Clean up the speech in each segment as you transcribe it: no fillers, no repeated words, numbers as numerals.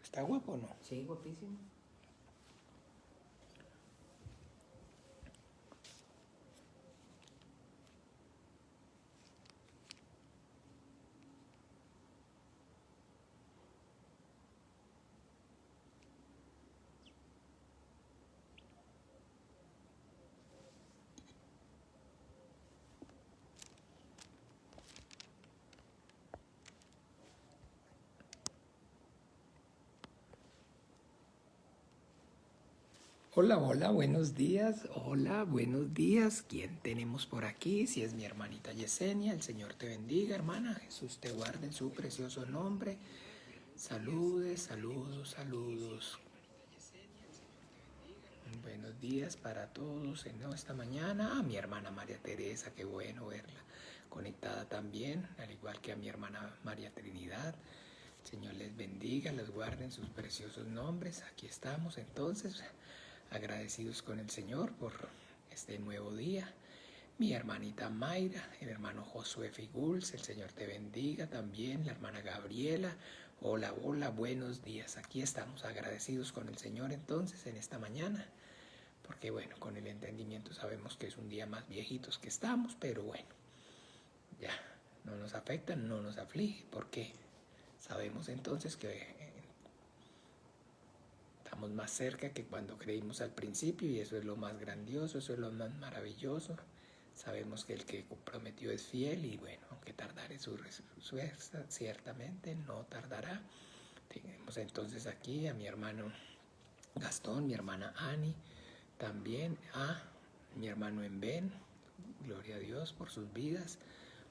¿Está guapo o no? Sí, guapísimo. Hola, hola, buenos días. Hola, buenos días. ¿Quién tenemos por aquí? Si es mi hermanita Yesenia, el Señor te bendiga, hermana. Jesús te guarde en su precioso nombre. Saludes, saludos, saludos. Buenos días para todos en esta mañana. A mi hermana María Teresa, qué bueno verla conectada también, al igual que a mi hermana María Trinidad. El Señor les bendiga, les guarde en sus preciosos nombres. Aquí estamos entonces, agradecidos con el Señor por este nuevo día. Mi hermanita Mayra, el hermano Josué Figuls, el Señor te bendiga también, la hermana Gabriela. Hola, hola, buenos días. Aquí estamos agradecidos con el Señor entonces en esta mañana, porque bueno, con el entendimiento sabemos que es un día más viejitos que estamos, pero bueno, ya no nos afecta, no nos aflige, porque sabemos entonces que estamos más cerca que cuando creímos al principio, y eso es lo más grandioso, eso es lo más maravilloso. Sabemos que el que prometió es fiel, y bueno, aunque tardare su respuesta, ciertamente no tardará. Tenemos entonces aquí a mi hermano Gastón, mi hermana Ani, también a mi hermano Enben, gloria a Dios por sus vidas.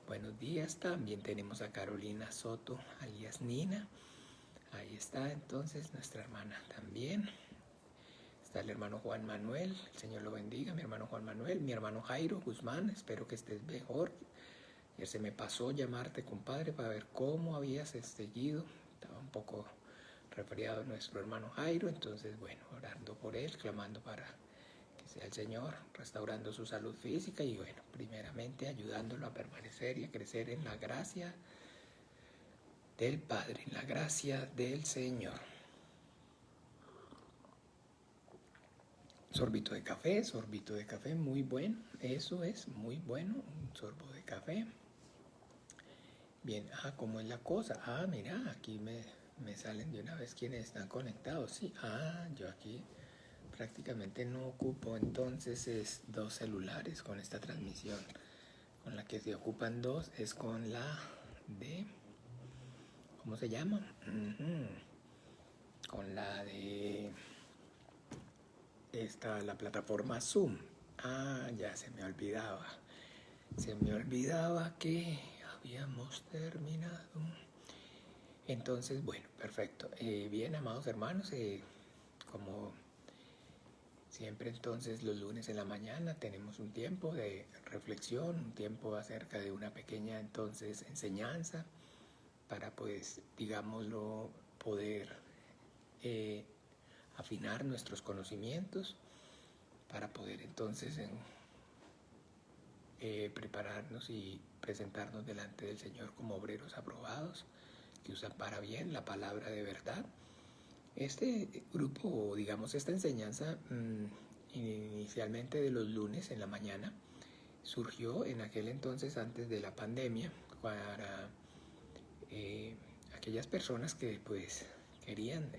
Buenos días. También tenemos a Carolina Soto, alias Nina. Ahí está entonces nuestra hermana también. Está el hermano Juan Manuel, el Señor lo bendiga, mi hermano Juan Manuel, mi hermano Jairo Guzmán, espero que estés mejor. Ayer se me pasó llamarte, compadre, para ver cómo habías seguido. Estaba un poco resfriado nuestro hermano Jairo, entonces bueno, orando por él, clamando para que sea el Señor restaurando su salud física y bueno, primeramente ayudándolo a permanecer y a crecer en la gracia del Padre, en la gracia del Señor. Sorbito de café, muy bueno, eso es, muy bueno, un sorbo de café. Bien, ¿cómo es la cosa? Mira, aquí me salen de una vez quienes están conectados, sí, yo aquí prácticamente no ocupo entonces es dos celulares con esta transmisión. Con la que se ocupan dos es con la de, ¿cómo se llama? Con la de la plataforma Zoom. Ya se me olvidaba. Se me olvidaba que habíamos terminado. Entonces, bueno, perfecto. Bien, amados hermanos, como siempre entonces los lunes en la mañana tenemos un tiempo de reflexión, un tiempo acerca de una pequeña entonces enseñanza para pues digámoslo poder afinar nuestros conocimientos para poder entonces prepararnos y presentarnos delante del Señor como obreros aprobados que usan para bien la palabra de verdad. Este grupo, digamos, esta enseñanza inicialmente de los lunes en la mañana surgió en aquel entonces antes de la pandemia para aquellas personas que pues querían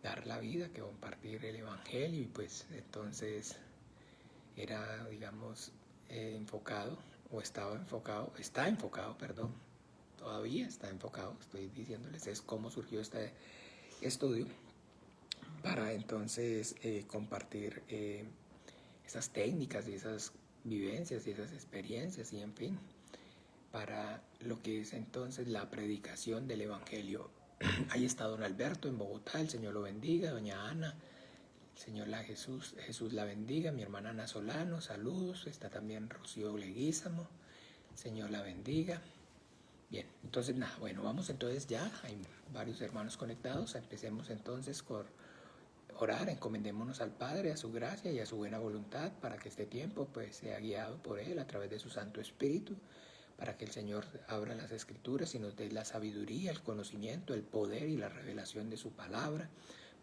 dar la vida, que compartir el evangelio, y pues entonces era, digamos, enfocado, o está enfocado, perdón, todavía está enfocado, estoy diciéndoles, es cómo surgió este estudio, para entonces compartir esas técnicas y esas vivencias y esas experiencias y en fin, para lo que es entonces la predicación del evangelio. Ahí está don Alberto en Bogotá, el Señor lo bendiga, doña Ana, el Señor Jesús la bendiga, mi hermana Ana Solano, saludos, está también Rocío Leguízamo, el Señor la bendiga. Bien, entonces nada, bueno, vamos entonces ya, hay varios hermanos conectados, empecemos entonces por orar, encomendémonos al Padre, a su gracia y a su buena voluntad para que este tiempo pues sea guiado por Él a través de su Santo Espíritu, para que el Señor abra las Escrituras y nos dé la sabiduría, el conocimiento, el poder y la revelación de su palabra,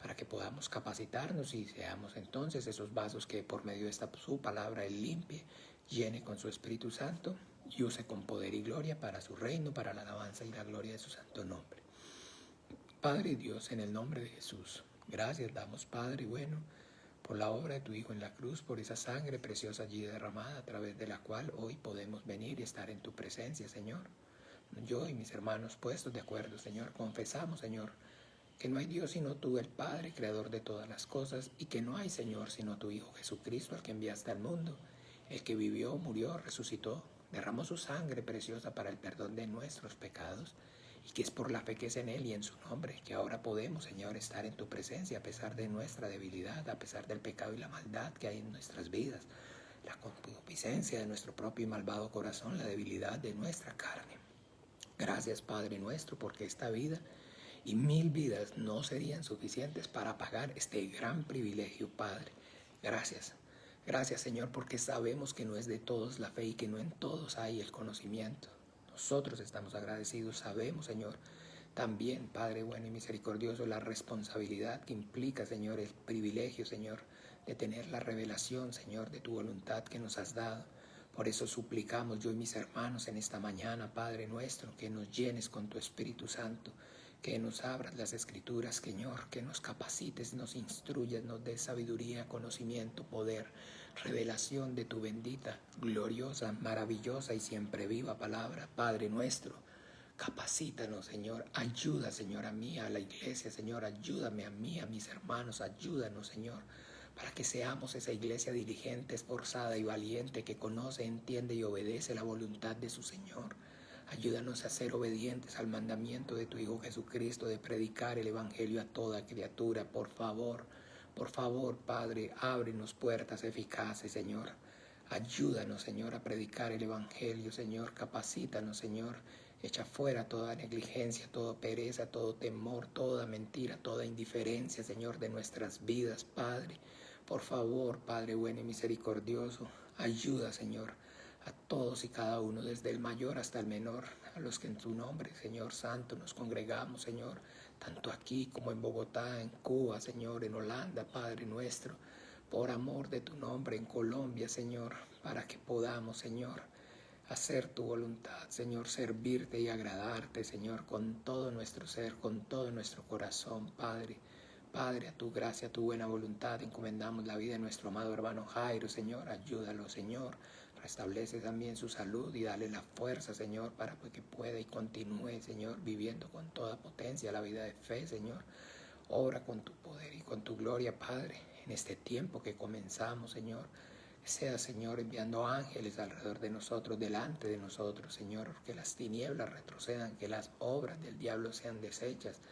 para que podamos capacitarnos y seamos entonces esos vasos que por medio de su palabra Él limpie, llene con su Espíritu Santo y use con poder y gloria para su reino, para la alabanza y la gloria de su santo nombre. Padre Dios, en el nombre de Jesús, gracias damos, Padre bueno, por la obra de tu Hijo en la cruz, por esa sangre preciosa allí derramada, a través de la cual hoy podemos venir y estar en tu presencia, Señor. Yo y mis hermanos puestos de acuerdo, Señor, confesamos, Señor, que no hay Dios sino tú, el Padre, creador de todas las cosas, y que no hay Señor sino tu Hijo Jesucristo, al que enviaste al mundo, el que vivió, murió, resucitó, derramó su sangre preciosa para el perdón de nuestros pecados, y que es por la fe que es en Él y en su nombre, que ahora podemos, Señor, estar en tu presencia a pesar de nuestra debilidad, a pesar del pecado y la maldad que hay en nuestras vidas, la concupiscencia de nuestro propio y malvado corazón, la debilidad de nuestra carne. Gracias, Padre nuestro, porque esta vida y 1000 vidas no serían suficientes para pagar este gran privilegio, Padre. Gracias. Gracias, Señor, porque sabemos que no es de todos la fe y que no en todos hay el conocimiento. Nosotros estamos agradecidos, sabemos, Señor, también, Padre bueno y misericordioso, la responsabilidad que implica, Señor, el privilegio, Señor, de tener la revelación, Señor, de tu voluntad que nos has dado. Por eso suplicamos yo y mis hermanos en esta mañana, Padre nuestro, que nos llenes con tu Espíritu Santo, que nos abras las Escrituras, Señor, que nos capacites, nos instruyas, nos des sabiduría, conocimiento, poder, revelación de tu bendita, gloriosa, maravillosa y siempre viva palabra, Padre nuestro. Capacítanos, Señor, ayuda, Señor, a mí, a la iglesia, Señor, ayúdame a mí, a mis hermanos, ayúdanos, Señor, para que seamos esa iglesia diligente, esforzada y valiente que conoce, entiende y obedece la voluntad de su Señor. Ayúdanos a ser obedientes al mandamiento de tu Hijo Jesucristo de predicar el Evangelio a toda criatura. Por favor, Padre, ábrenos puertas eficaces, Señor. Ayúdanos, Señor, a predicar el Evangelio, Señor. Capacítanos, Señor. Echa fuera toda negligencia, toda pereza, todo temor, toda mentira, toda indiferencia, Señor, de nuestras vidas, Padre. Por favor, Padre bueno y misericordioso, ayuda, Señor, a todos y cada uno, desde el mayor hasta el menor, a los que en tu nombre, Señor Santo, nos congregamos, Señor, tanto aquí como en Bogotá, en Cuba, Señor, en Holanda, Padre nuestro, por amor de tu nombre, en Colombia, Señor, para que podamos, Señor, hacer tu voluntad, Señor, servirte y agradarte, Señor, con todo nuestro ser, con todo nuestro corazón, Padre. Padre, a tu gracia, a tu buena voluntad, encomendamos la vida de nuestro amado hermano Jairo, Señor, ayúdalo, Señor. Restablece también su salud y dale la fuerza, Señor, para que pueda y continúe, Señor, viviendo con toda potencia la vida de fe, Señor. Obra con tu poder y con tu gloria, Padre, en este tiempo que comenzamos, Señor. Sea, Señor, enviando ángeles alrededor de nosotros, delante de nosotros, Señor, que las tinieblas retrocedan, que las obras del diablo sean deshechas.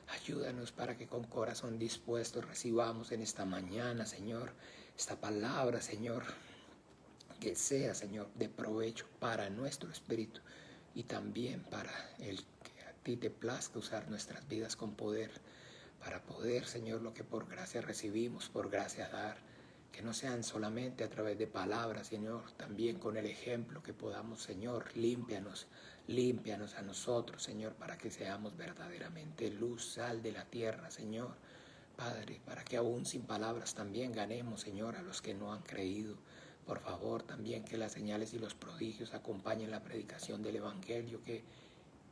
Ayúdanos para que con corazón dispuesto recibamos en esta mañana, Señor, esta palabra, Señor, que sea, Señor, de provecho para nuestro espíritu y también para el que a ti te plazca usar nuestras vidas con poder, para poder, Señor, lo que por gracia recibimos, por gracia dar, que no sean solamente a través de palabras, Señor, también con el ejemplo que podamos, Señor, límpianos a nosotros, Señor, para que seamos verdaderamente luz, sal de la tierra, Señor, Padre, para que aún sin palabras también ganemos, Señor, a los que no han creído. Por favor, también que las señales y los prodigios acompañen la predicación del Evangelio, que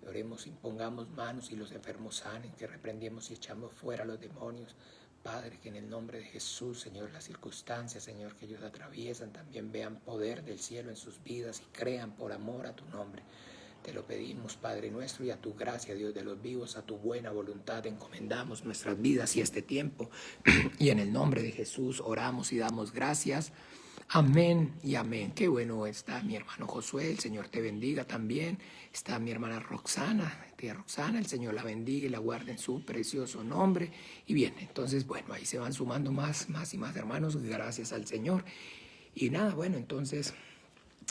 oremos, impongamos manos y los enfermos sanen, que reprendemos y echamos fuera a los demonios. Padre, que en el nombre de Jesús, Señor, las circunstancias, Señor, que ellos atraviesan, también vean poder del cielo en sus vidas y crean por amor a tu nombre. Te lo pedimos, Padre nuestro, y a tu gracia, Dios de los vivos, a tu buena voluntad, encomendamos nuestras vidas y este tiempo. Y en el nombre de Jesús oramos y damos gracias. Amén y amén. Qué bueno está mi hermano Josué, el Señor te bendiga también. Está mi hermana Roxana, tía Roxana, el Señor la bendiga y la guarde en su precioso nombre. Y bien, entonces, bueno, ahí se van sumando más y más hermanos, gracias al Señor. Y nada, bueno, entonces,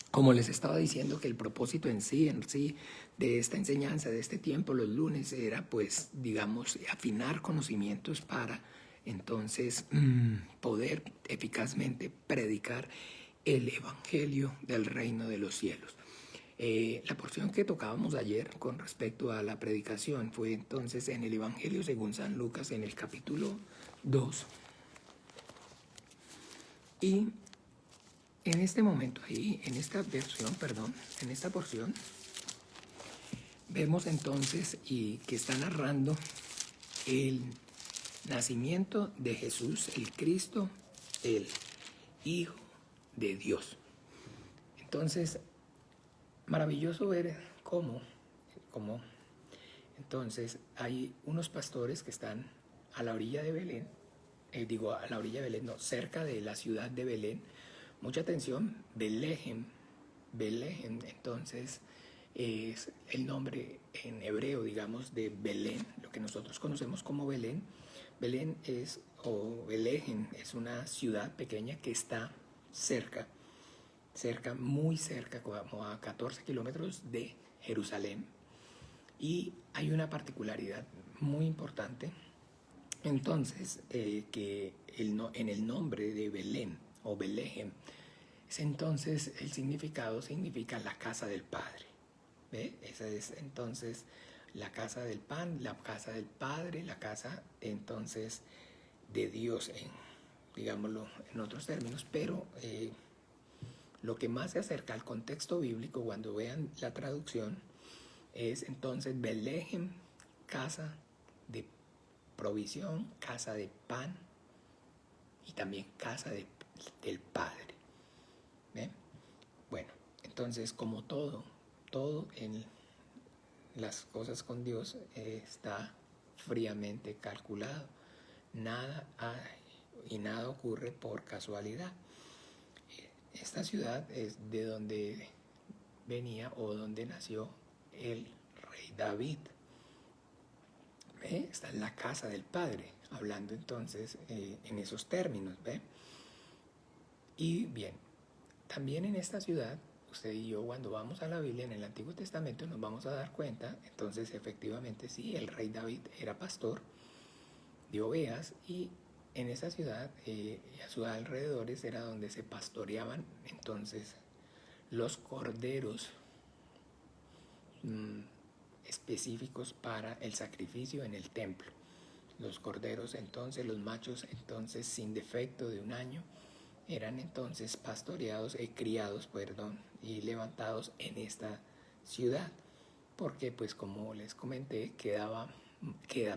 como les estaba diciendo, que el propósito en sí, de esta enseñanza, de este tiempo, los lunes, era pues, digamos, afinar conocimientos para entonces poder eficazmente predicar el Evangelio del reino de los cielos. La porción que tocábamos ayer con respecto a la predicación fue entonces en el Evangelio según San Lucas en el capítulo 2. Y en este momento ahí, en esta porción, vemos entonces y que está narrando el nacimiento de Jesús, el Cristo, el Hijo de Dios. Entonces, maravilloso ver cómo entonces hay unos pastores que están a la orilla de Belén, a la orilla de Belén, no, cerca de la ciudad de Belén. Mucha atención, Belén, entonces es el nombre en hebreo, digamos, de Belén, lo que nosotros conocemos como Belén. Belén Belén es una ciudad pequeña que está cerca, muy cerca, como a 14 kilómetros de Jerusalén. Y hay una particularidad muy importante, entonces, que en el nombre de Belén o Belén, entonces el significado significa la casa del Padre. ¿Ve? Esa es entonces la casa del pan, la casa del Padre, la casa entonces de Dios, digámoslo en otros términos, pero lo que más se acerca al contexto bíblico cuando vean la traducción es entonces Belén, casa de provisión, casa de pan y también casa del Padre. ¿Ven? Bueno, entonces como todo en las cosas con Dios está fríamente calculado. Nada ocurre por casualidad. Esta ciudad es de donde venía o donde nació el rey David. ¿Ve? Está en la casa del Padre, hablando entonces en esos términos. ¿Ve? Y bien, también en esta ciudad, usted y yo cuando vamos a la Biblia en el Antiguo Testamento nos vamos a dar cuenta, entonces efectivamente sí, el rey David era pastor de ovejas y en esa ciudad y a sus alrededores era donde se pastoreaban entonces los corderos específicos para el sacrificio en el templo. Los corderos entonces, los machos entonces sin defecto de un año, eran entonces pastoreados, criados, y levantados en esta ciudad, porque pues como les comenté, queda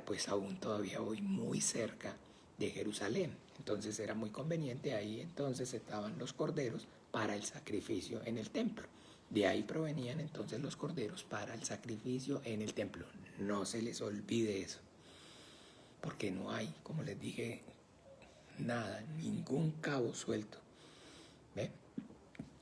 pues aún todavía hoy muy cerca de Jerusalén. Entonces era muy conveniente, ahí entonces estaban los corderos para el sacrificio en el templo. De ahí provenían entonces los corderos para el sacrificio en el templo. No se les olvide eso, porque no hay, como les dije, nada, ningún cabo suelto. ¿Ve?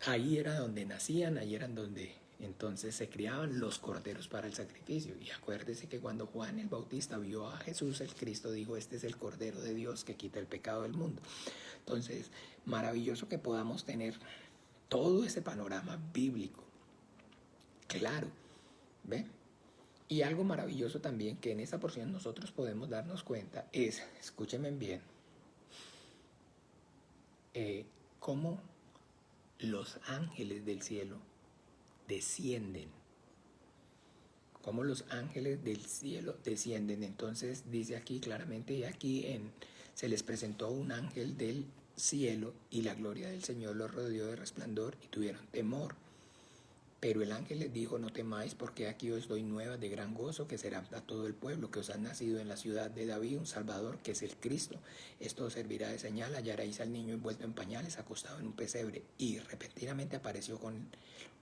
Ahí era donde nacían, ahí eran donde entonces se criaban los corderos para el sacrificio. Y acuérdese que cuando Juan el Bautista vio a Jesús el Cristo, dijo: este es el Cordero de Dios que quita el pecado del mundo. Entonces, maravilloso que podamos tener todo ese panorama bíblico claro. ¿Ve? Y algo maravilloso también que en esta porción nosotros podemos darnos cuenta es, escúchenme bien, cómo los ángeles del cielo descienden. Cómo los ángeles del cielo descienden. Entonces dice aquí claramente, y aquí se les presentó un ángel del cielo y la gloria del Señor los rodeó de resplandor y tuvieron temor. Pero el ángel les dijo: no temáis, porque aquí os doy nuevas de gran gozo, que será a todo el pueblo, que os ha nacido en la ciudad de David un Salvador, que es el Cristo. Esto os servirá de señal: hallaréis al niño envuelto en pañales, acostado en un pesebre. Y repentinamente apareció con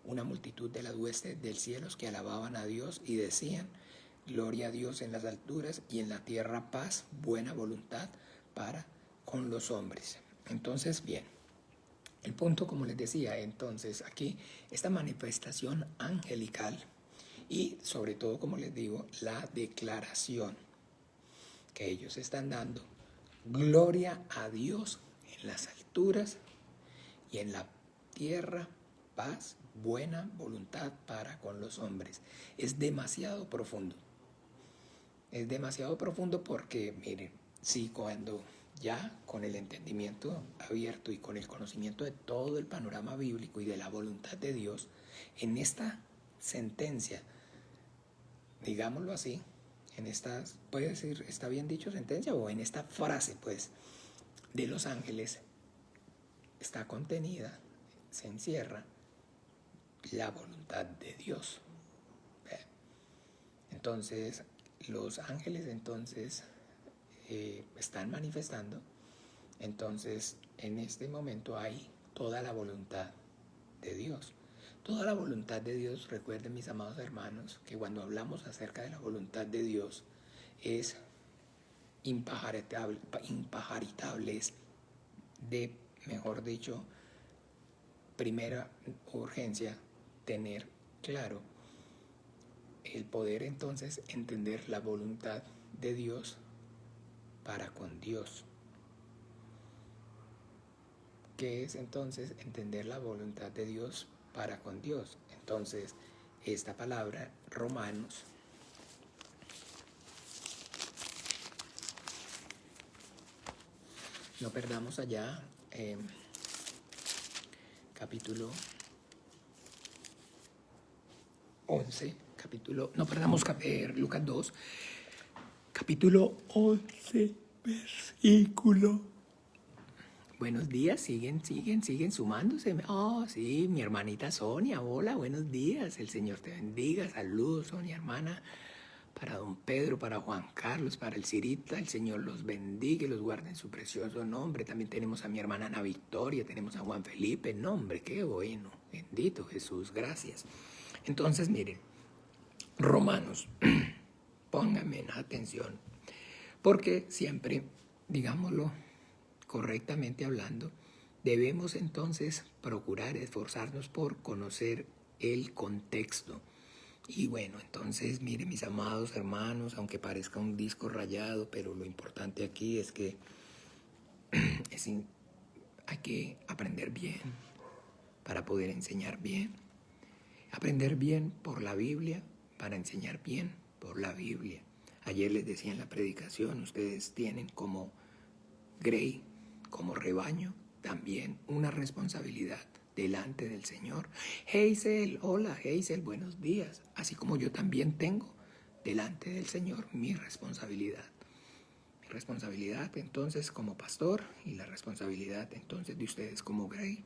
una multitud de las huestes del cielo que alababan a Dios y decían: gloria a Dios en las alturas y en la tierra paz, buena voluntad para con los hombres. Entonces, bien. El punto, como les decía, entonces aquí esta manifestación angelical y sobre todo, como les digo, la declaración que ellos están dando: gloria a Dios en las alturas y en la tierra paz, buena voluntad para con los hombres. Es demasiado profundo. Es demasiado profundo porque, miren, si cuando ya con el entendimiento abierto y con el conocimiento de todo el panorama bíblico y de la voluntad de Dios, en esta sentencia, digámoslo así, en esta, puede decir, ¿está bien dicho sentencia? O en esta frase, pues, de los ángeles, está contenida, se encierra la voluntad de Dios. Entonces, los ángeles entonces están manifestando. Entonces, en este momento hay toda la voluntad de Dios. Toda la voluntad de Dios, recuerden mis amados hermanos, que cuando hablamos acerca de la voluntad de Dios es impajaritable, es de, mejor dicho, primera urgencia, tener claro el poder entonces entender la voluntad de Dios para con Dios. ¿Qué es entonces entender la voluntad de Dios para con Dios? Entonces, esta palabra, Romanos, no perdamos allá, capítulo 11, no perdamos Lucas 2, capítulo 11, versículo. Buenos días, siguen sumándose. Oh, sí, mi hermanita Sonia, hola, buenos días, el Señor te bendiga, saludos, Sonia, hermana, para don Pedro, para Juan Carlos, para el Cirita, el Señor los bendiga y los guarde en su precioso nombre. También tenemos a mi hermana Ana Victoria, tenemos a Juan Felipe, nombre, qué bueno, bendito Jesús, gracias. Entonces, miren, Romanos, pónganme en atención, porque siempre, digámoslo correctamente hablando, debemos entonces procurar esforzarnos por conocer el contexto. Y bueno, entonces, miren mis amados hermanos, aunque parezca un disco rayado, pero lo importante aquí es que hay que aprender bien para poder enseñar bien. Aprender bien por la Biblia para enseñar bien por la Biblia. Ayer les decía en la predicación, ustedes tienen como grey, como rebaño, también una responsabilidad delante del Señor. Hazel, hola Hazel, buenos días. Así como yo también tengo delante del Señor mi responsabilidad. Mi responsabilidad entonces como pastor y la responsabilidad entonces de ustedes como grey.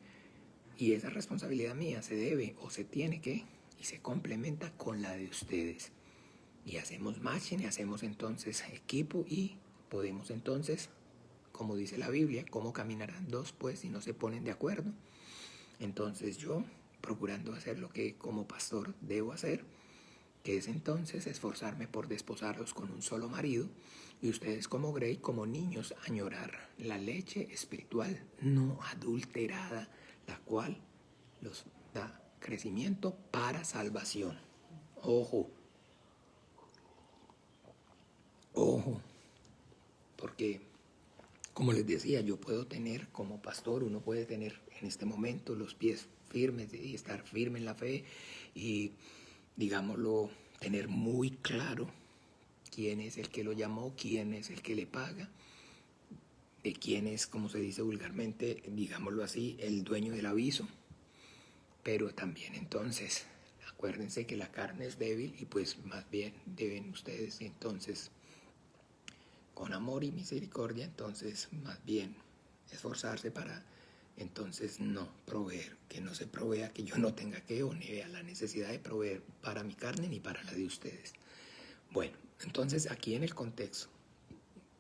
Y esa responsabilidad mía se debe o se tiene que y se complementa con la de ustedes. Y hacemos matching y hacemos entonces equipo y podemos entonces, como dice la Biblia, ¿cómo caminarán dos pues si no se ponen de acuerdo? Entonces yo, procurando hacer lo que como pastor debo hacer, que es entonces esforzarme por desposarlos con un solo marido, y ustedes como grey, como niños, añorar la leche espiritual no adulterada, la cual los da crecimiento para salvación. Ojo, porque como les decía, yo puedo tener como pastor, uno puede tener en este momento los pies firmes y estar firme en la fe y, digámoslo, tener muy claro quién es el que lo llamó, quién es el que le paga, de quién es, como se dice vulgarmente, digámoslo así, el dueño del aviso. Pero también entonces, acuérdense que la carne es débil y pues más bien deben ustedes entonces, con amor y misericordia, entonces más bien esforzarse para entonces no proveer, que no se provea, que yo no tenga que o ni vea la necesidad de proveer para mi carne ni para la de ustedes. Bueno, entonces aquí en el contexto,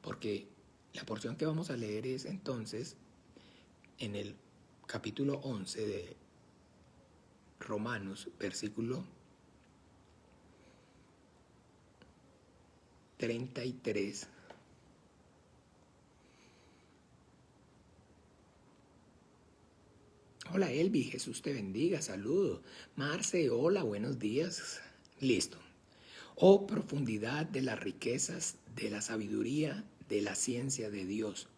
porque la porción que vamos a leer es entonces en el capítulo 11 de Romanos, versículo 33. Hola Elvi, Jesús te bendiga, saludo. Marce, hola, buenos días. Listo. Oh profundidad de las riquezas, de la sabiduría, de la ciencia de Dios.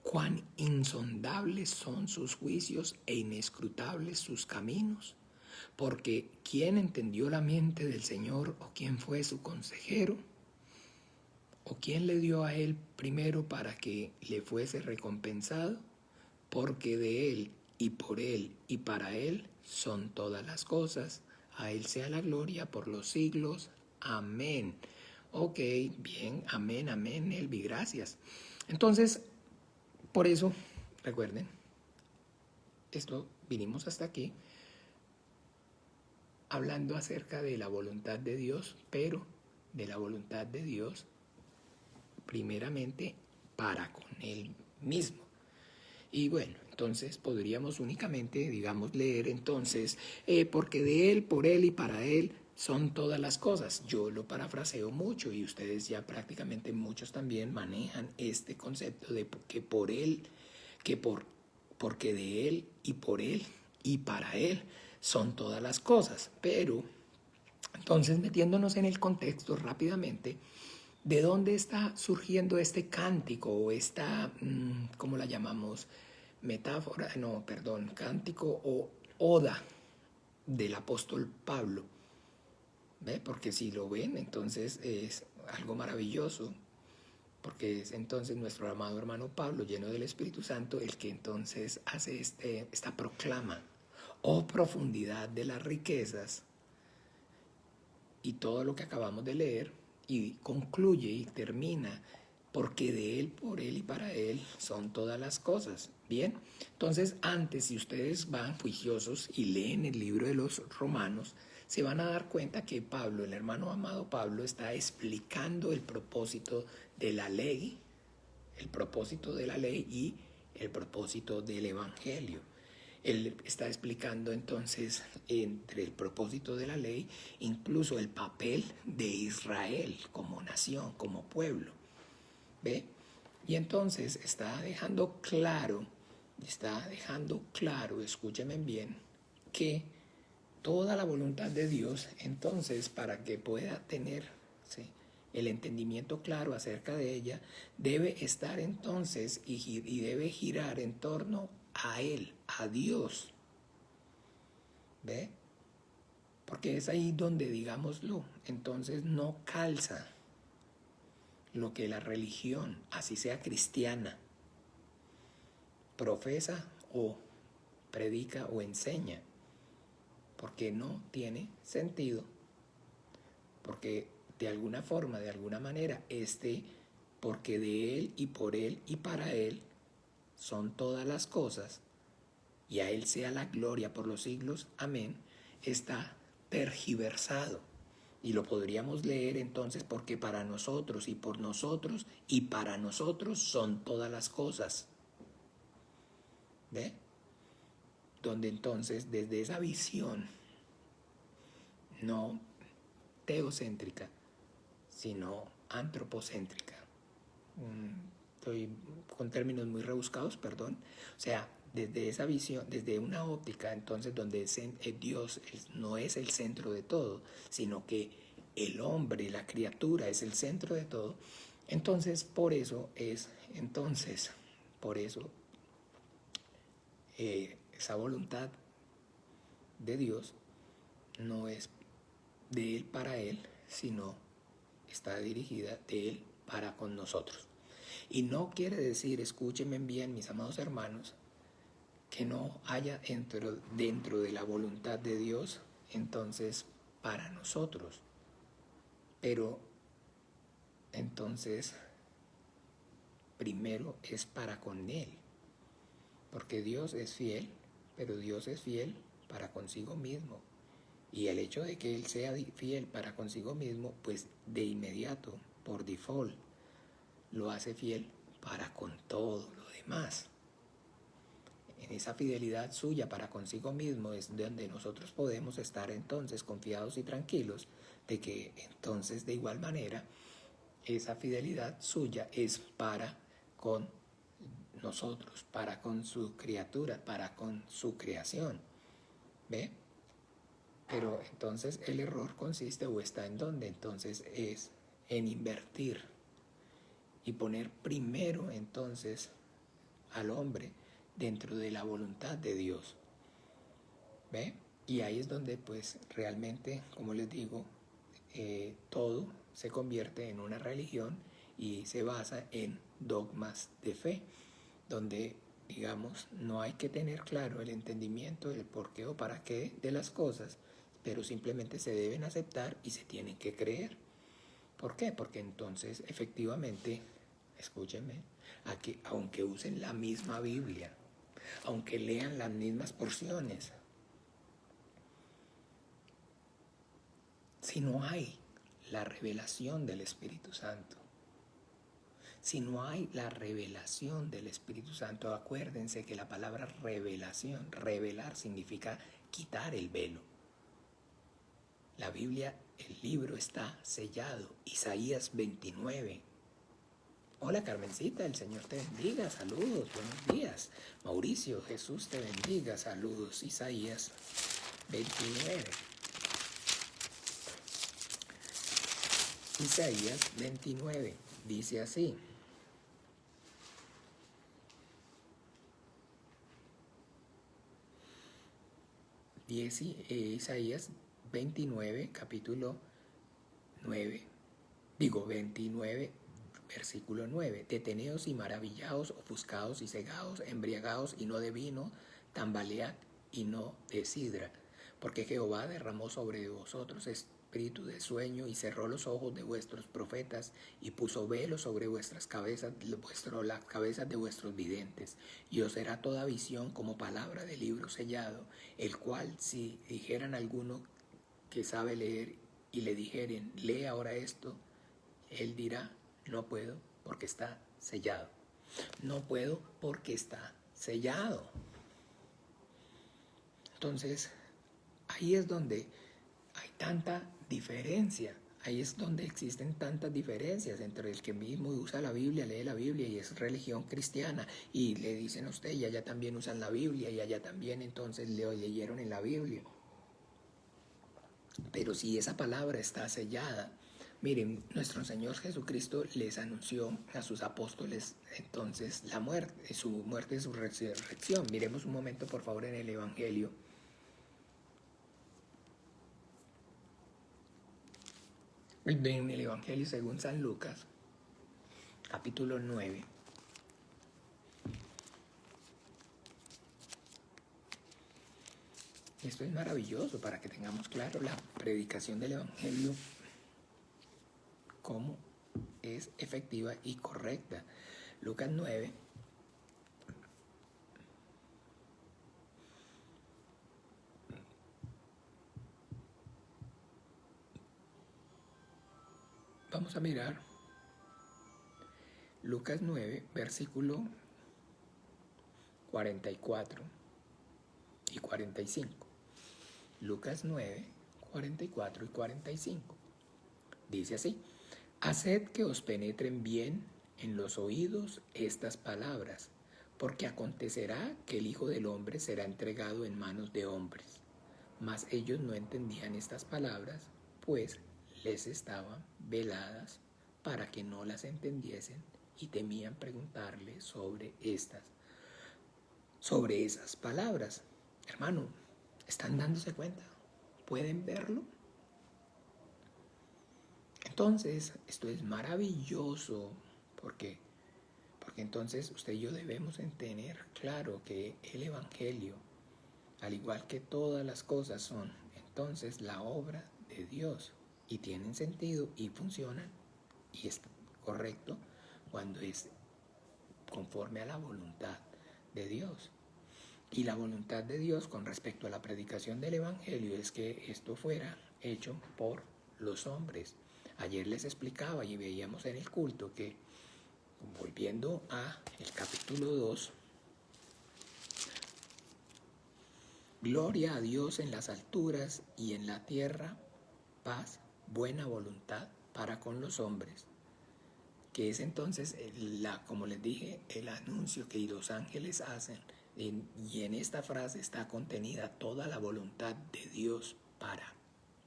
Cuán insondables son sus juicios e inescrutables sus caminos. Porque ¿quién entendió la mente del Señor o quién fue su consejero? ¿O ¿quién le dio a él primero para que le fuese recompensado? Porque de él y por él y para él son todas las cosas. A él sea la gloria por los siglos. Amén. Ok, bien, amén, amén, Elvi, gracias. Entonces, por eso, recuerden, esto vinimos hasta aquí hablando acerca de la voluntad de Dios, pero de la voluntad de Dios primeramente para con Él mismo. Y bueno, entonces podríamos únicamente, digamos, leer entonces, porque de Él, por Él y para Él son todas las cosas. Yo lo parafraseo mucho y ustedes ya prácticamente muchos también manejan este concepto de que por Él, porque de Él y por Él y para Él son todas las cosas. Pero, entonces metiéndonos en el contexto rápidamente, ¿de dónde está surgiendo este cántico o esta, ¿cómo la llamamos? Metáfora, no, perdón, cántico o oda del apóstol Pablo. ¿Ve? Porque si lo ven, entonces es algo maravilloso, porque es entonces nuestro amado hermano Pablo, lleno del Espíritu Santo, el que entonces hace esta proclama, oh profundidad de las riquezas, y todo lo que acabamos de leer, y concluye y termina, porque de Él, por Él y para Él son todas las cosas. Bien, entonces antes, si ustedes van juiciosos y leen el libro de los Romanos, se van a dar cuenta que Pablo, el hermano amado Pablo, está explicando el propósito de la ley, y el propósito del Evangelio. Él está explicando entonces entre el propósito de la ley, incluso el papel de Israel como nación, como pueblo. ¿Ve? Y entonces está dejando claro, escúchenme bien, que toda la voluntad de Dios, entonces, para que pueda tener, ¿sí?, el entendimiento claro acerca de ella, debe estar entonces y debe girar en torno a Él, a Dios. ¿Ve? Porque es ahí donde, digámoslo, entonces no calza lo que la religión, así sea cristiana, profesa o predica o enseña, porque no tiene sentido, porque de alguna forma, de alguna manera, porque de Él y por Él y para Él son todas las cosas, y a Él sea la gloria por los siglos, amén, está tergiversado. Y lo podríamos leer entonces, porque para nosotros y por nosotros y para nosotros son todas las cosas. ¿Ve? Donde entonces desde esa visión no teocéntrica, sino antropocéntrica. Estoy con términos muy rebuscados, perdón. O sea, desde esa visión, desde una óptica, entonces, donde Dios no es el centro de todo, sino que el hombre, la criatura, es el centro de todo. Entonces, por eso esa voluntad de Dios no es de Él para Él, sino está dirigida de Él para con nosotros. Y no quiere decir, escúchenme bien, mis amados hermanos, que no haya dentro de la voluntad de Dios, entonces, para nosotros. Pero, entonces, primero es para con Él. Porque Dios es fiel, pero Dios es fiel para consigo mismo. Y el hecho de que Él sea fiel para consigo mismo, pues de inmediato, por default, lo hace fiel para con todo lo demás. En esa fidelidad suya para consigo mismo es donde nosotros podemos estar entonces confiados y tranquilos de que entonces de igual manera esa fidelidad suya es para con nosotros, para con su criatura, para con su creación. ¿Ve? Pero entonces el error consiste o está en donde entonces es en invertir y poner primero entonces al hombre dentro de la voluntad de Dios. ¿Ve? Y ahí es donde pues realmente, como les digo, todo se convierte en una religión y se basa en dogmas de fe, donde, digamos, no hay que tener claro el entendimiento del por qué o para qué de las cosas, pero simplemente se deben aceptar y se tienen que creer. ¿Por qué? Porque entonces, efectivamente, escúchenme, aquí, aunque usen la misma Biblia, aunque lean las mismas porciones, si no hay la revelación del Espíritu Santo, si no hay la revelación del Espíritu Santo, acuérdense que la palabra revelación, revelar significa quitar el velo. La Biblia, el libro está sellado. Isaías 29. Hola Carmencita, el Señor te bendiga, saludos, buenos días. Mauricio, Jesús te bendiga, saludos. Isaías 29. Isaías 29 dice así. Isaías 29, capítulo 9, 29, versículo 9. Deteneos y maravillaos, ofuscaos y cegaos, embriagaos y no de vino, tambalead y no de sidra, porque Jehová derramó sobre vosotros espíritu de sueño y cerró los ojos de vuestros profetas y puso velo sobre vuestras cabezas, las cabezas de vuestros videntes, y os será toda visión como palabra de libro sellado, el cual si dijeran alguno que sabe leer y le dijeren, lee ahora esto, él dirá, no puedo porque está sellado. No puedo porque está sellado. Entonces, ahí es donde hay tanta diferencia. Ahí es donde existen tantas diferencias entre el que mismo usa la Biblia, lee la Biblia y es religión cristiana, y le dicen a usted, y allá también usan la Biblia, y allá también entonces leyeron en la Biblia. Pero si esa palabra está sellada, miren, nuestro Señor Jesucristo les anunció a sus apóstoles entonces la muerte, su resurrección. Miremos un momento por favor en el Evangelio. En el Evangelio según San Lucas, capítulo 9. Esto es maravilloso para que tengamos claro la predicación del Evangelio, cómo es efectiva y correcta. Lucas 9. Vamos a mirar Lucas 9, versículo 44 y 45. Lucas 9, 44 y 45. Dice así: haced que os penetren bien en los oídos estas palabras, porque acontecerá que el Hijo del Hombre será entregado en manos de hombres. Mas ellos no entendían estas palabras, pues les estaban veladas para que no las entendiesen, y temían preguntarle sobre esas palabras. Hermano, ¿están dándose cuenta? ¿Pueden verlo? Entonces, esto es maravilloso porque entonces usted y yo debemos tener claro que el Evangelio, al igual que todas las cosas, son entonces la obra de Dios y tienen sentido y funcionan y es correcto cuando es conforme a la voluntad de Dios. Y la voluntad de Dios con respecto a la predicación del Evangelio es que esto fuera hecho por los hombres. Ayer les explicaba y veíamos en el culto que, volviendo a el capítulo 2, gloria a Dios en las alturas y en la tierra, paz, buena voluntad para con los hombres. Que es entonces, como les dije, el anuncio que los ángeles hacen. Y en esta frase está contenida toda la voluntad de Dios para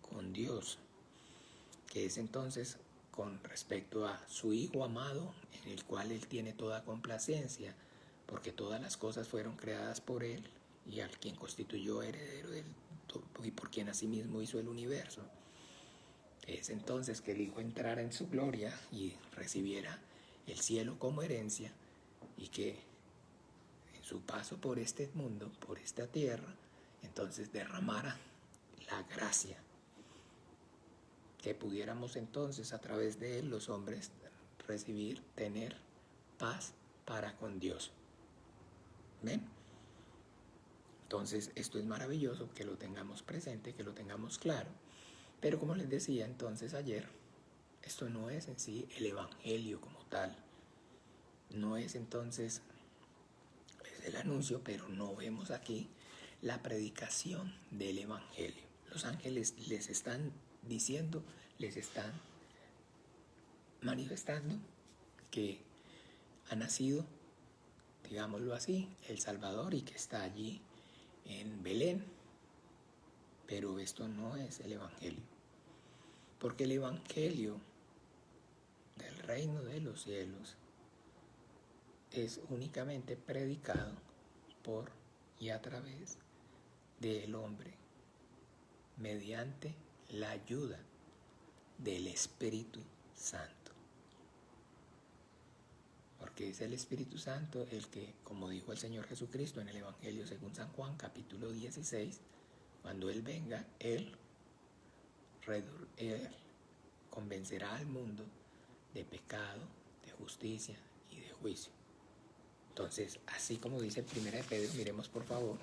con Dios, que es entonces con respecto a su Hijo amado, en el cual Él tiene toda complacencia, porque todas las cosas fueron creadas por Él y al quien constituyó heredero y por quien asimismo hizo el universo. Es entonces que el Hijo entrara en su gloria y recibiera el cielo como herencia, y que en su paso por este mundo, por esta tierra, entonces derramara la gracia, que pudiéramos entonces a través de él los hombres recibir, tener paz para con Dios. ¿Ven? Entonces esto es maravilloso, que lo tengamos presente, que lo tengamos claro. Pero como les decía entonces ayer, esto no es en sí el evangelio como tal. No es entonces, es el anuncio, pero no vemos aquí la predicación del evangelio. Los ángeles les están diciendo, les están manifestando que ha nacido, digámoslo así, el Salvador, y que está allí en Belén. Pero esto no es el evangelio, porque el evangelio del reino de los cielos es únicamente predicado por y a través del hombre, mediante la ayuda del Espíritu Santo. Porque es el Espíritu Santo el que, como dijo el Señor Jesucristo en el Evangelio según San Juan, capítulo 16, cuando Él venga, Él convencerá al mundo de pecado, de justicia y de juicio. Entonces, así como dice 1 de Pedro, miremos por favor.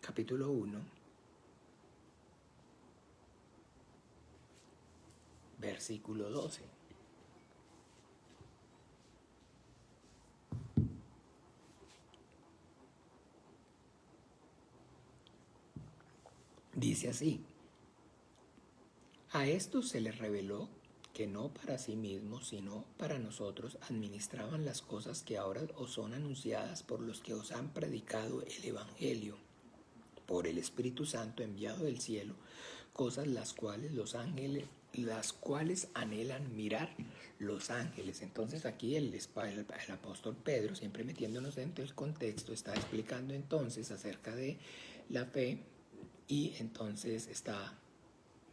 Capítulo 1, versículo 12. Dice así: a estos se les reveló que no para sí mismos, sino para nosotros, administraban las cosas que ahora os son anunciadas por los que os han predicado el Evangelio, por el Espíritu Santo enviado del cielo, cosas las cuales anhelan mirar los ángeles. Entonces aquí el apóstol Pedro, siempre metiéndonos dentro del contexto, está explicando entonces acerca de la fe, y entonces está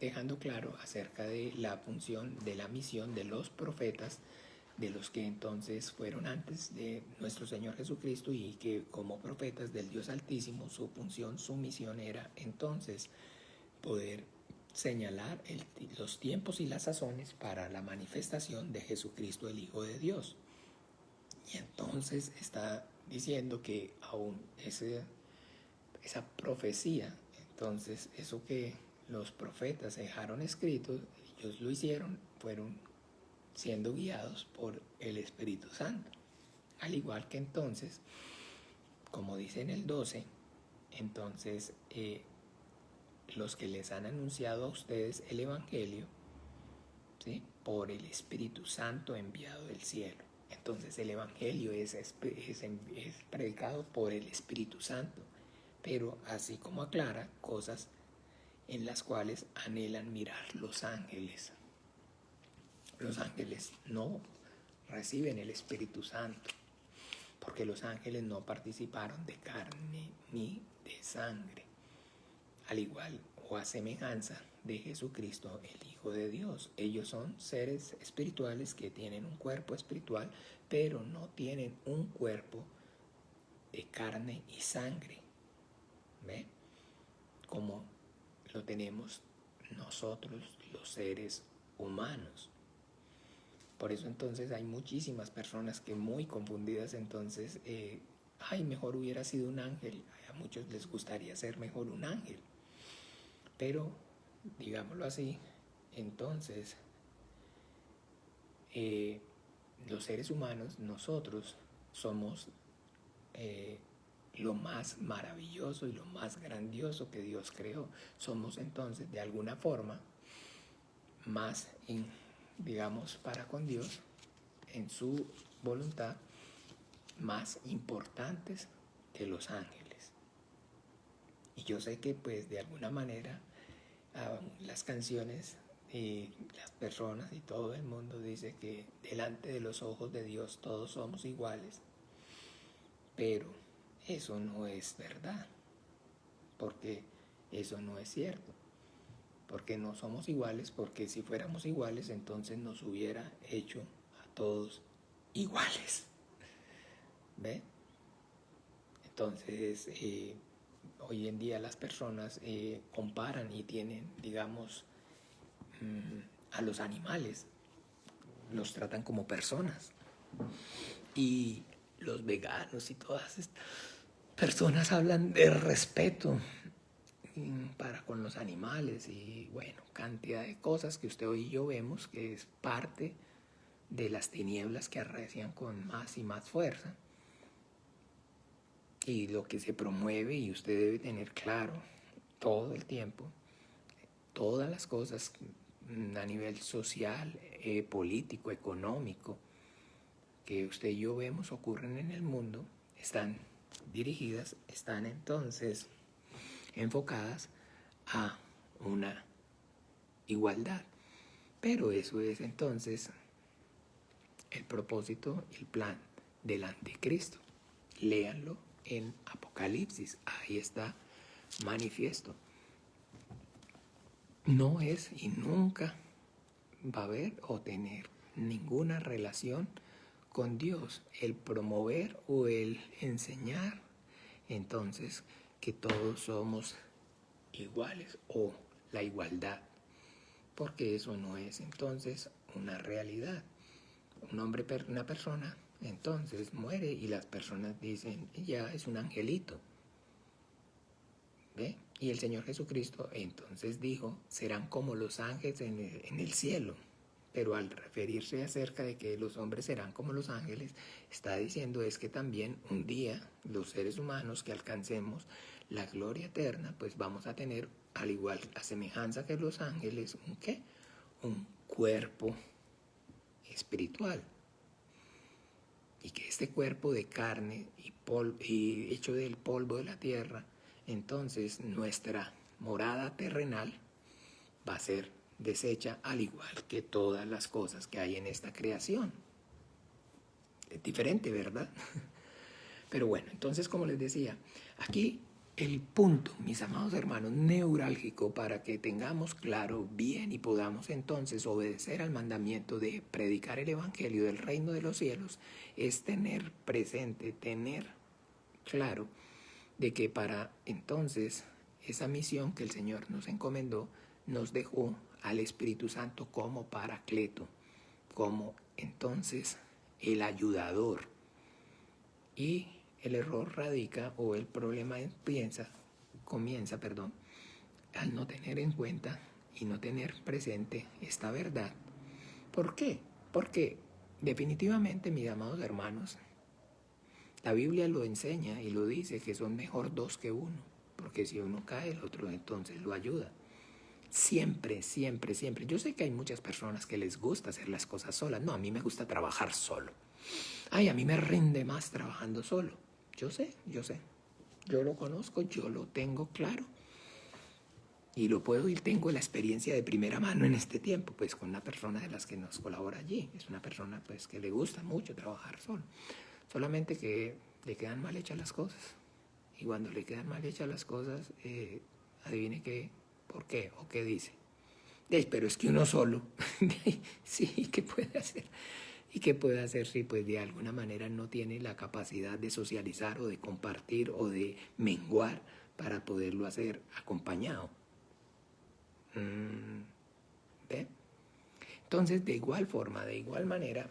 dejando claro acerca de la función, de la misión de los profetas, de los que entonces fueron antes de nuestro Señor Jesucristo, y que como profetas del Dios Altísimo, su función, su misión era entonces poder señalar los tiempos y las sazones para la manifestación de Jesucristo, el Hijo de Dios. Y entonces está diciendo que aún esa profecía, entonces eso que los profetas dejaron escrito, ellos lo hicieron, fueron siendo guiados por el Espíritu Santo. Al igual que entonces, como dice en el 12, entonces los que les han anunciado a ustedes el Evangelio, ¿sí?, por el Espíritu Santo enviado del cielo. Entonces el Evangelio es predicado por el Espíritu Santo, pero así como aclara, cosas en las cuales anhelan mirar los ángeles. Los ángeles no reciben el Espíritu Santo, porque los ángeles no participaron de carne ni de sangre, al igual o a semejanza de Jesucristo, el Hijo de Dios. Ellos son seres espirituales que tienen un cuerpo espiritual, pero no tienen un cuerpo de carne y sangre, ¿ve?, como lo tenemos nosotros los seres humanos. Por eso entonces hay muchísimas personas que muy confundidas entonces, mejor hubiera sido un ángel. A muchos les gustaría ser mejor un ángel. Pero, digámoslo así, entonces los seres humanos, nosotros somos lo más maravilloso y lo más grandioso que Dios creó. Somos entonces de alguna forma más, digamos, para con Dios, en su voluntad, más importantes que los ángeles. Y yo sé que pues de alguna manera las canciones y las personas y todo el mundo dice que delante de los ojos de Dios todos somos iguales, pero eso no es verdad, porque eso no es cierto, porque no somos iguales, porque si fuéramos iguales entonces nos hubiera hecho a todos iguales, ¿ve? Entonces hoy en día las personas comparan y tienen, digamos, a los animales, los tratan como personas. Y los veganos y todas estas personas hablan de respeto para con los animales y bueno, cantidad de cosas que usted y yo vemos que es parte de las tinieblas que arrecian con más y más fuerza. Y lo que se promueve, y usted debe tener claro todo el tiempo, todas las cosas a nivel social, político, económico, que usted y yo vemos ocurren en el mundo, están dirigidas, están entonces enfocadas a una igualdad. Pero eso es entonces el propósito, el plan del anticristo. Léanlo en Apocalipsis, ahí está manifiesto. No es y nunca va a haber o tener ninguna relación con Dios el promover o el enseñar entonces que todos somos iguales o la igualdad, porque eso no es entonces una realidad. Un hombre, una persona entonces muere y las personas dicen ya es un angelito, ¿ve? Y el Señor Jesucristo entonces dijo serán como los ángeles en el cielo. Pero al referirse acerca de que los hombres serán como los ángeles, está diciendo es que también un día los seres humanos que alcancemos la gloria eterna, pues vamos a tener, al igual, a semejanza que los ángeles, ¿un qué? Un cuerpo espiritual. Y que este cuerpo de carne y hecho del polvo de la tierra, entonces nuestra morada terrenal va a ser deshecha al igual que todas las cosas que hay en esta creación. Es diferente, ¿verdad? Pero bueno, entonces como les decía, aquí el punto, mis amados hermanos, neurálgico para que tengamos claro bien y podamos entonces obedecer al mandamiento de predicar el evangelio del reino de los cielos, es tener presente, tener claro de que para entonces esa misión que el Señor nos encomendó, nos dejó al Espíritu Santo como paracleto, como entonces el ayudador. Y el error radica, o el problema comienza, al no tener en cuenta y no tener presente esta verdad. ¿Por qué? Porque definitivamente, mis amados hermanos, la Biblia lo enseña y lo dice que son mejor dos que uno, porque si uno cae, el otro entonces lo ayuda. Siempre, siempre, siempre. Yo sé que hay muchas personas que les gusta hacer las cosas solas. No, a mí me gusta trabajar solo. Ay, a mí me rinde más trabajando solo. Yo sé. Yo lo conozco, yo lo tengo claro. Y lo puedo y tengo la experiencia de primera mano en este tiempo, pues con una persona de las que nos colabora allí. Es una persona pues que le gusta mucho trabajar solo. Solamente que le quedan mal hechas las cosas. Y cuando le quedan mal hechas las cosas, adivine qué, por qué o qué dice. Pero es que uno solo. Sí, ¿qué puede hacer? ¿Y qué puede hacer si pues de alguna manera no tiene la capacidad de socializar o de compartir o de menguar para poderlo hacer acompañado? ¿Ve? Entonces, de igual forma, de igual manera,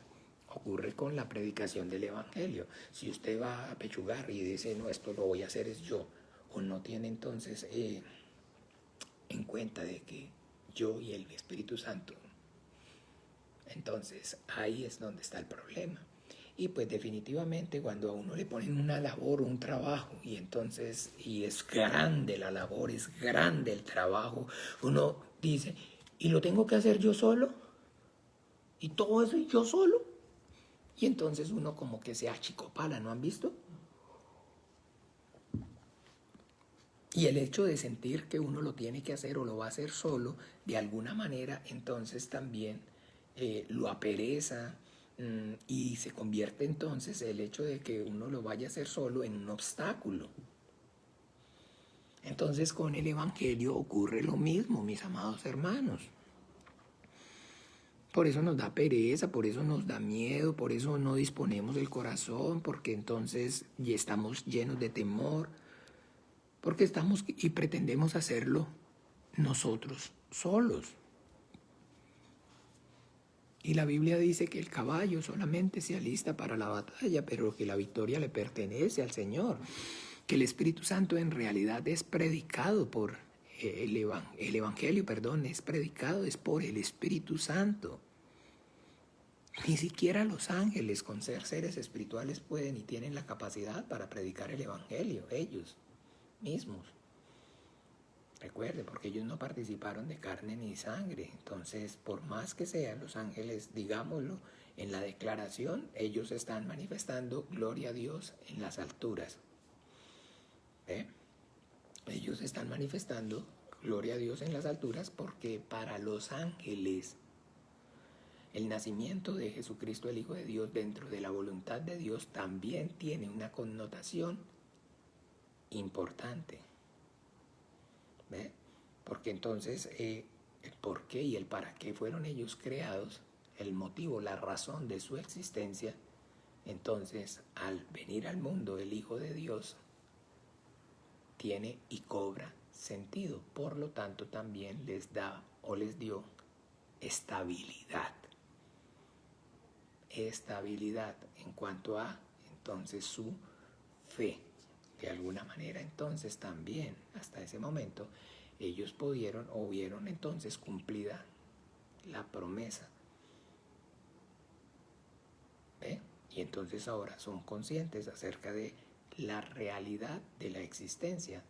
ocurre con la predicación del Evangelio. Si usted va a pechugar y dice, no, esto lo voy a hacer es yo, o no tiene entonces en cuenta de que yo y el Espíritu Santo, entonces ahí es donde está el problema. Y pues definitivamente cuando a uno le ponen una labor, un trabajo, y entonces, y es grande la labor, es grande el trabajo, uno dice, ¿y lo tengo que hacer yo solo? ¿Y todo eso yo solo? Y entonces uno como que se achicopala, ¿no han visto? Y el hecho de sentir que uno lo tiene que hacer o lo va a hacer solo, de alguna manera, entonces también lo apereza, y se convierte entonces el hecho de que uno lo vaya a hacer solo en un obstáculo. Entonces con el Evangelio ocurre lo mismo, mis amados hermanos. Por eso nos da pereza, por eso nos da miedo, por eso no disponemos del corazón, porque entonces ya estamos llenos de temor, porque estamos y pretendemos hacerlo nosotros solos. Y la Biblia dice que el caballo solamente se alista para la batalla, pero que la victoria le pertenece al Señor. Que el Espíritu Santo en realidad es predicado por el Evangelio, es predicado, es por el Espíritu Santo. Ni siquiera los ángeles, con ser seres espirituales, pueden y tienen la capacidad para predicar el Evangelio, ellos mismos. Recuerde, porque ellos no participaron de carne ni sangre. Entonces, por más que sean los ángeles, digámoslo, en la declaración, ellos están manifestando gloria a Dios en las alturas. ¿Ve? Ellos están manifestando gloria a Dios en las alturas porque para los ángeles el nacimiento de Jesucristo, el Hijo de Dios, dentro de la voluntad de Dios, también tiene una connotación importante. ¿Ve? Porque entonces el por qué y el para qué fueron ellos creados, el motivo, la razón de su existencia, entonces al venir al mundo el Hijo de Dios tiene y cobra sentido. Por lo tanto también les da o les dio estabilidad. Estabilidad en cuanto a entonces su fe. De alguna manera entonces también hasta ese momento ellos pudieron o vieron entonces cumplida la promesa. ¿Ve? Y entonces ahora son conscientes acerca de la realidad de la existencia,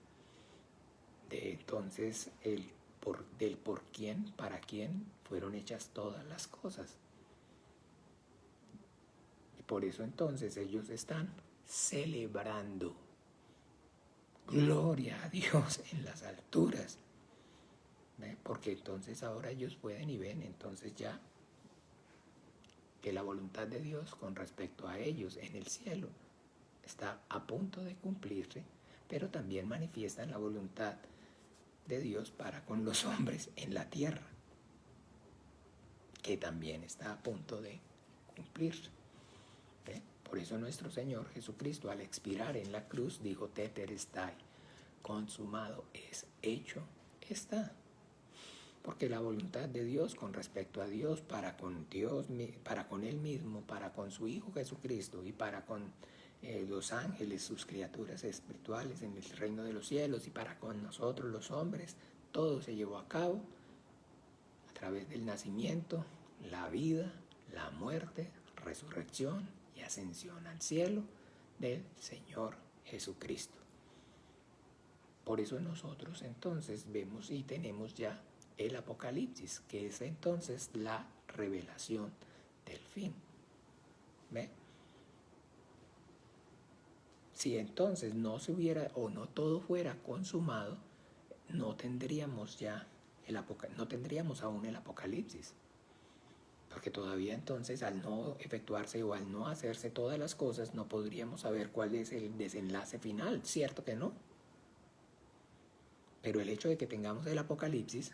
de entonces del por quién, para quién fueron hechas todas las cosas. Y por eso entonces ellos están celebrando. Gloria a Dios en las alturas. ¿Ve? Porque entonces ahora ellos pueden y ven entonces ya que la voluntad de Dios con respecto a ellos en el cielo está a punto de cumplirse, pero también manifiestan la voluntad de Dios para con los hombres en la tierra, que también está a punto de cumplirse. ¿Ve? Por eso nuestro Señor Jesucristo, al expirar en la cruz, dijo: Tetelestai, consumado es, hecho está. Porque la voluntad de Dios con respecto a Dios, para con Dios, para con Él mismo, para con su Hijo Jesucristo y para con los ángeles, sus criaturas espirituales en el reino de los cielos, y para con nosotros los hombres, todo se llevó a cabo a través del nacimiento, la vida, la muerte, resurrección y ascensión al cielo del Señor Jesucristo. Por eso nosotros entonces vemos y tenemos ya el Apocalipsis, que es entonces la revelación del fin. ¿Ve? Si entonces no se hubiera o no todo fuera consumado, no tendríamos ya no tendríamos aún el Apocalipsis. Porque todavía entonces, al no efectuarse o al no hacerse todas las cosas, no podríamos saber cuál es el desenlace final, ¿cierto que no? Pero el hecho de que tengamos el Apocalipsis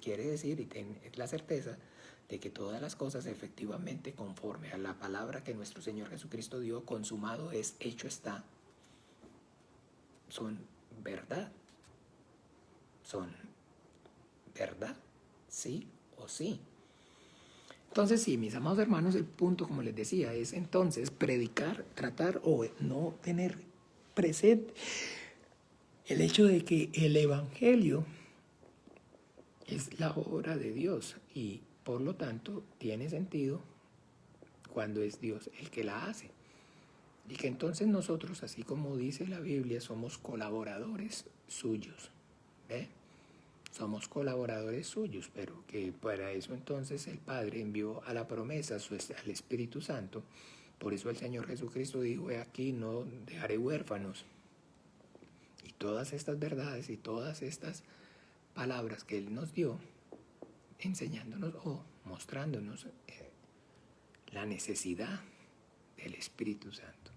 quiere decir y es la certeza de que todas las cosas efectivamente, conforme a la palabra que nuestro Señor Jesucristo dio, consumado es, hecho está, son verdad. Son verdad, sí o sí. Entonces sí, mis amados hermanos, el punto, como les decía, es entonces predicar, tratar o no tener presente el hecho de que el Evangelio es la obra de Dios y por lo tanto tiene sentido cuando es Dios el que la hace. Y que entonces nosotros, así como dice la Biblia, somos colaboradores suyos. ¿Ve? somos colaboradores suyos, pero que para eso entonces el Padre envió a la promesa al Espíritu Santo. Por eso el Señor Jesucristo dijo: he aquí, no dejaré huérfanos. Y todas estas verdades y todas estas palabras que Él nos dio, enseñándonos o mostrándonos la necesidad del Espíritu Santo.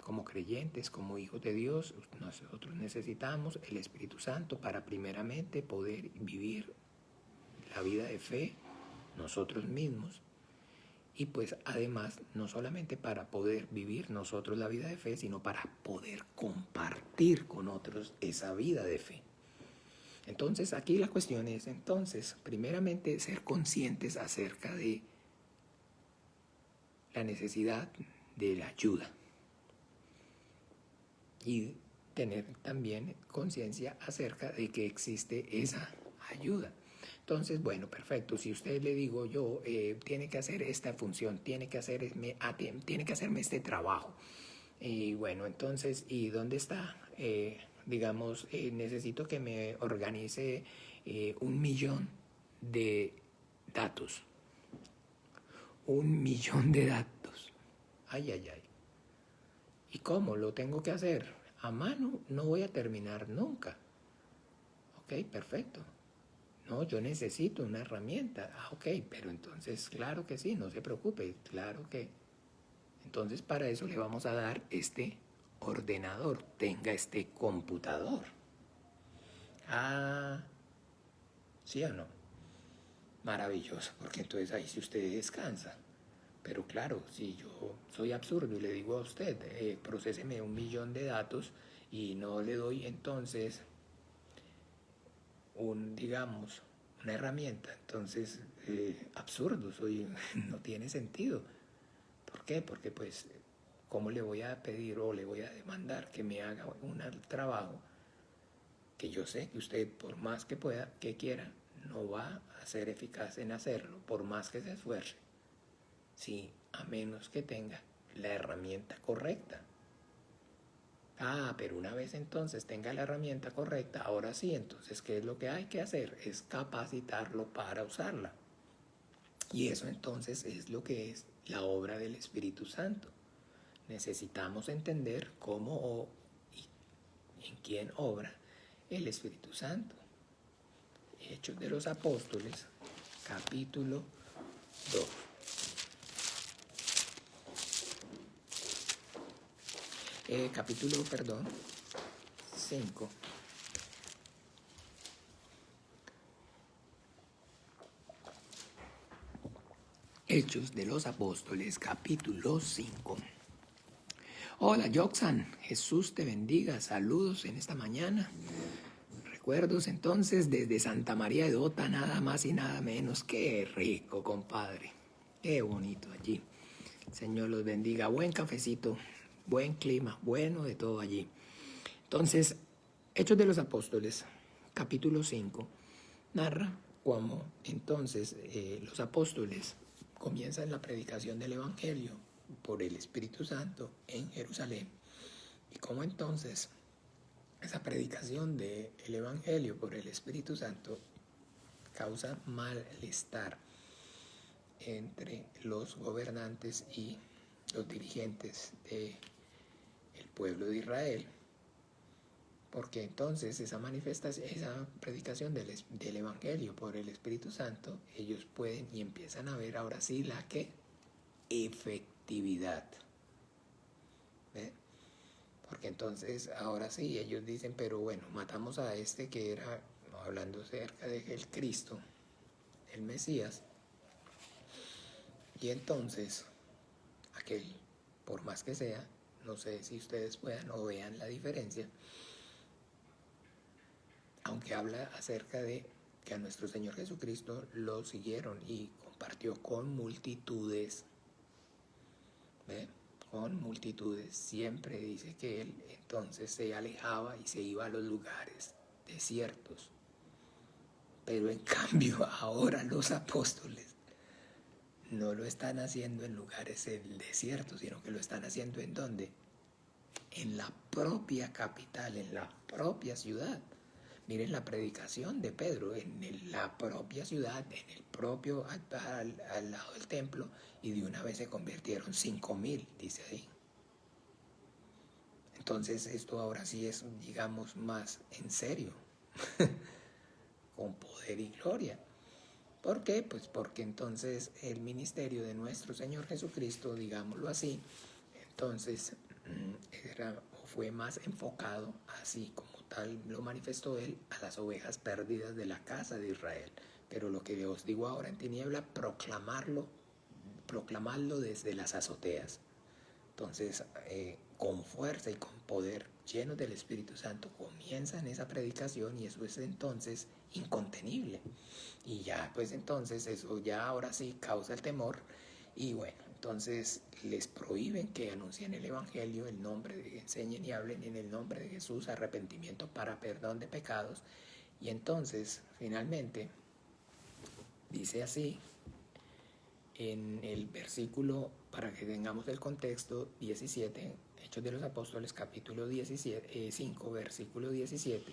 Como creyentes, como hijos de Dios, nosotros necesitamos el Espíritu Santo para primeramente poder vivir la vida de fe nosotros mismos. Y pues además, no solamente para poder vivir nosotros la vida de fe, sino para poder compartir con otros esa vida de fe. Entonces aquí la cuestión es, entonces, primeramente ser conscientes acerca de la necesidad de la ayuda. Y tener también conciencia acerca de que existe esa ayuda. Entonces, bueno, perfecto. Si usted le digo yo, tiene que hacer esta función, tiene que hacerme este trabajo. Y bueno, entonces, ¿y dónde está? Digamos, necesito que me organice 1.000.000 de datos. 1.000.000 de datos. Ay, ay, ay. ¿Y cómo lo tengo que hacer? A mano no voy a terminar nunca. Ok, perfecto. No, yo necesito una herramienta. Ok, pero entonces, claro que sí, no se preocupe, claro que. Entonces, para eso le vamos a dar este ordenador, tenga este computador. Ah, ¿sí o no? Maravilloso, porque entonces ahí sí usted descansa. Pero claro, si yo soy absurdo y le digo a usted, procéseme 1.000.000 de datos y no le doy entonces digamos, una herramienta, entonces absurdo, no tiene sentido. ¿Por qué? Porque pues, ¿cómo le voy a pedir o le voy a demandar que me haga un trabajo que yo sé que usted, por más que pueda, que quiera, no va a ser eficaz en hacerlo, por más que se esfuerce? Sí, a menos que tenga la herramienta correcta. Ah, pero una vez entonces tenga la herramienta correcta, ahora sí, entonces, ¿qué es lo que hay que hacer? Es capacitarlo para usarla. Y eso entonces es lo que es la obra del Espíritu Santo. Necesitamos entender cómo y en quién obra el Espíritu Santo. Hechos de los Apóstoles, capítulo 2. Capítulo 5. Hechos de los Apóstoles, capítulo 5. Hola, Joxan, Jesús te bendiga, saludos en esta mañana. Recuerdos entonces desde Santa María de Dota, nada más y nada menos. Qué rico, compadre, qué bonito allí. El Señor los bendiga, buen cafecito, buen clima, bueno de todo allí. Entonces, Hechos de los Apóstoles, capítulo 5, narra cómo entonces los apóstoles comienzan la predicación del Evangelio por el Espíritu Santo en Jerusalén, y cómo entonces esa predicación del Evangelio por el Espíritu Santo causa malestar entre los gobernantes y los dirigentes del pueblo de Israel, porque entonces esa manifestación, esa predicación del Evangelio por el Espíritu Santo, ellos pueden y empiezan a ver ahora sí la que efectividad. ¿Ve? Porque entonces ahora sí ellos dicen, pero bueno, matamos a este que era, hablando acerca del Cristo, el Mesías, y entonces aquel, por más que sea, no sé si ustedes puedan o vean la diferencia, aunque habla acerca de que a nuestro Señor Jesucristo lo siguieron y compartió con multitudes. ¿Ve? Con multitudes. Siempre dice que él entonces se alejaba y se iba a los lugares desiertos. Pero en cambio ahora los apóstoles no lo están haciendo en lugares desiertos, sino que lo están haciendo ¿en dónde? En la propia capital, en la propia ciudad. Miren la predicación de Pedro en la propia ciudad, en el propio al lado del templo, y de una vez se convirtieron 5,000, dice ahí. Entonces esto ahora sí es, digamos, más en serio, con poder y gloria. ¿Por qué? Pues porque entonces el ministerio de nuestro Señor Jesucristo, digámoslo así, entonces fue más enfocado, así como tal lo manifestó él, a las ovejas perdidas de la casa de Israel. Pero lo que os digo ahora en tiniebla, proclamarlo desde las azoteas. Entonces, con fuerza y con poder, llenos del Espíritu Santo, comienzan esa predicación y eso es entonces incontenible. Y ya, pues entonces eso ya ahora sí causa el temor y bueno, entonces les prohíben que anuncien el Evangelio, el nombre, enseñen y hablen en el nombre de Jesús, arrepentimiento para perdón de pecados. Y entonces, finalmente, dice así, en el versículo, para que tengamos el contexto, 17, Hechos de los Apóstoles, capítulo 5, versículo 17.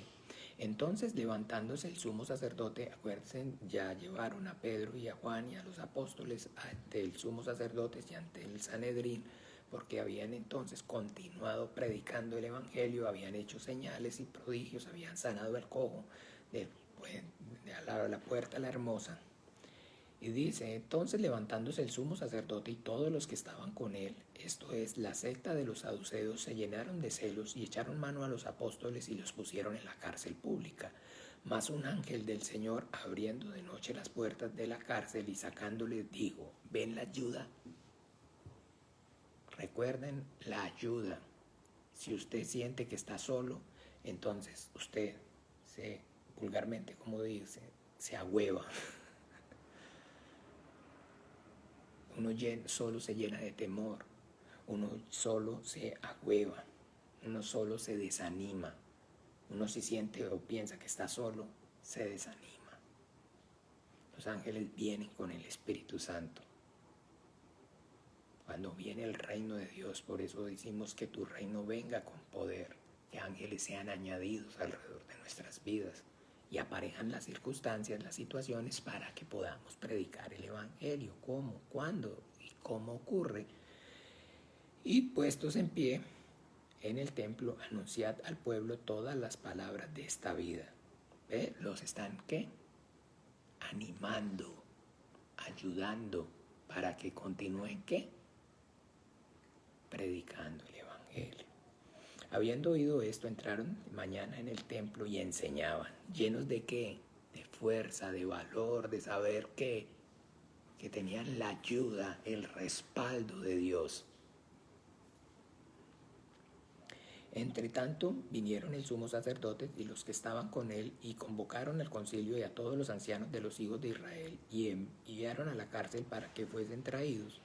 Entonces, levantándose el sumo sacerdote, acuérdense, ya llevaron a Pedro y a Juan y a los apóstoles ante el sumo sacerdote y ante el Sanedrín, porque habían entonces continuado predicando el Evangelio, habían hecho señales y prodigios, habían sanado el cojo de la puerta la hermosa. Y dice, entonces levantándose el sumo sacerdote y todos los que estaban con él, esto es, la secta de los saduceos, se llenaron de celos y echaron mano a los apóstoles y los pusieron en la cárcel pública. Mas un ángel del Señor, abriendo de noche las puertas de la cárcel y sacándoles, dijo, ven la ayuda. Recuerden la ayuda. Si usted siente que está solo, entonces usted vulgarmente, como dice, se ahueva. Uno solo se llena de temor, uno solo se agüeva, uno solo se desanima, uno si siente o piensa que está solo, se desanima. Los ángeles vienen con el Espíritu Santo. Cuando viene el reino de Dios, por eso decimos que tu reino venga con poder, que ángeles sean añadidos alrededor de nuestras vidas y aparejan las circunstancias, las situaciones para que podamos predicar el Evangelio. ¿Cómo? ¿Cuándo? ¿Y cómo ocurre? Y puestos en pie en el templo, anunciad al pueblo todas las palabras de esta vida. ¿Ve? Los están, ¿qué? Animando, ayudando para que continúen, ¿qué? Predicando el Evangelio. Habiendo oído esto, entraron mañana en el templo y enseñaban, llenos de qué, de fuerza, de valor, de saber que tenían la ayuda, el respaldo de Dios. Entre tanto, vinieron el sumo sacerdote y los que estaban con él y convocaron al concilio y a todos los ancianos de los hijos de Israel y enviaron a la cárcel para que fuesen traídos.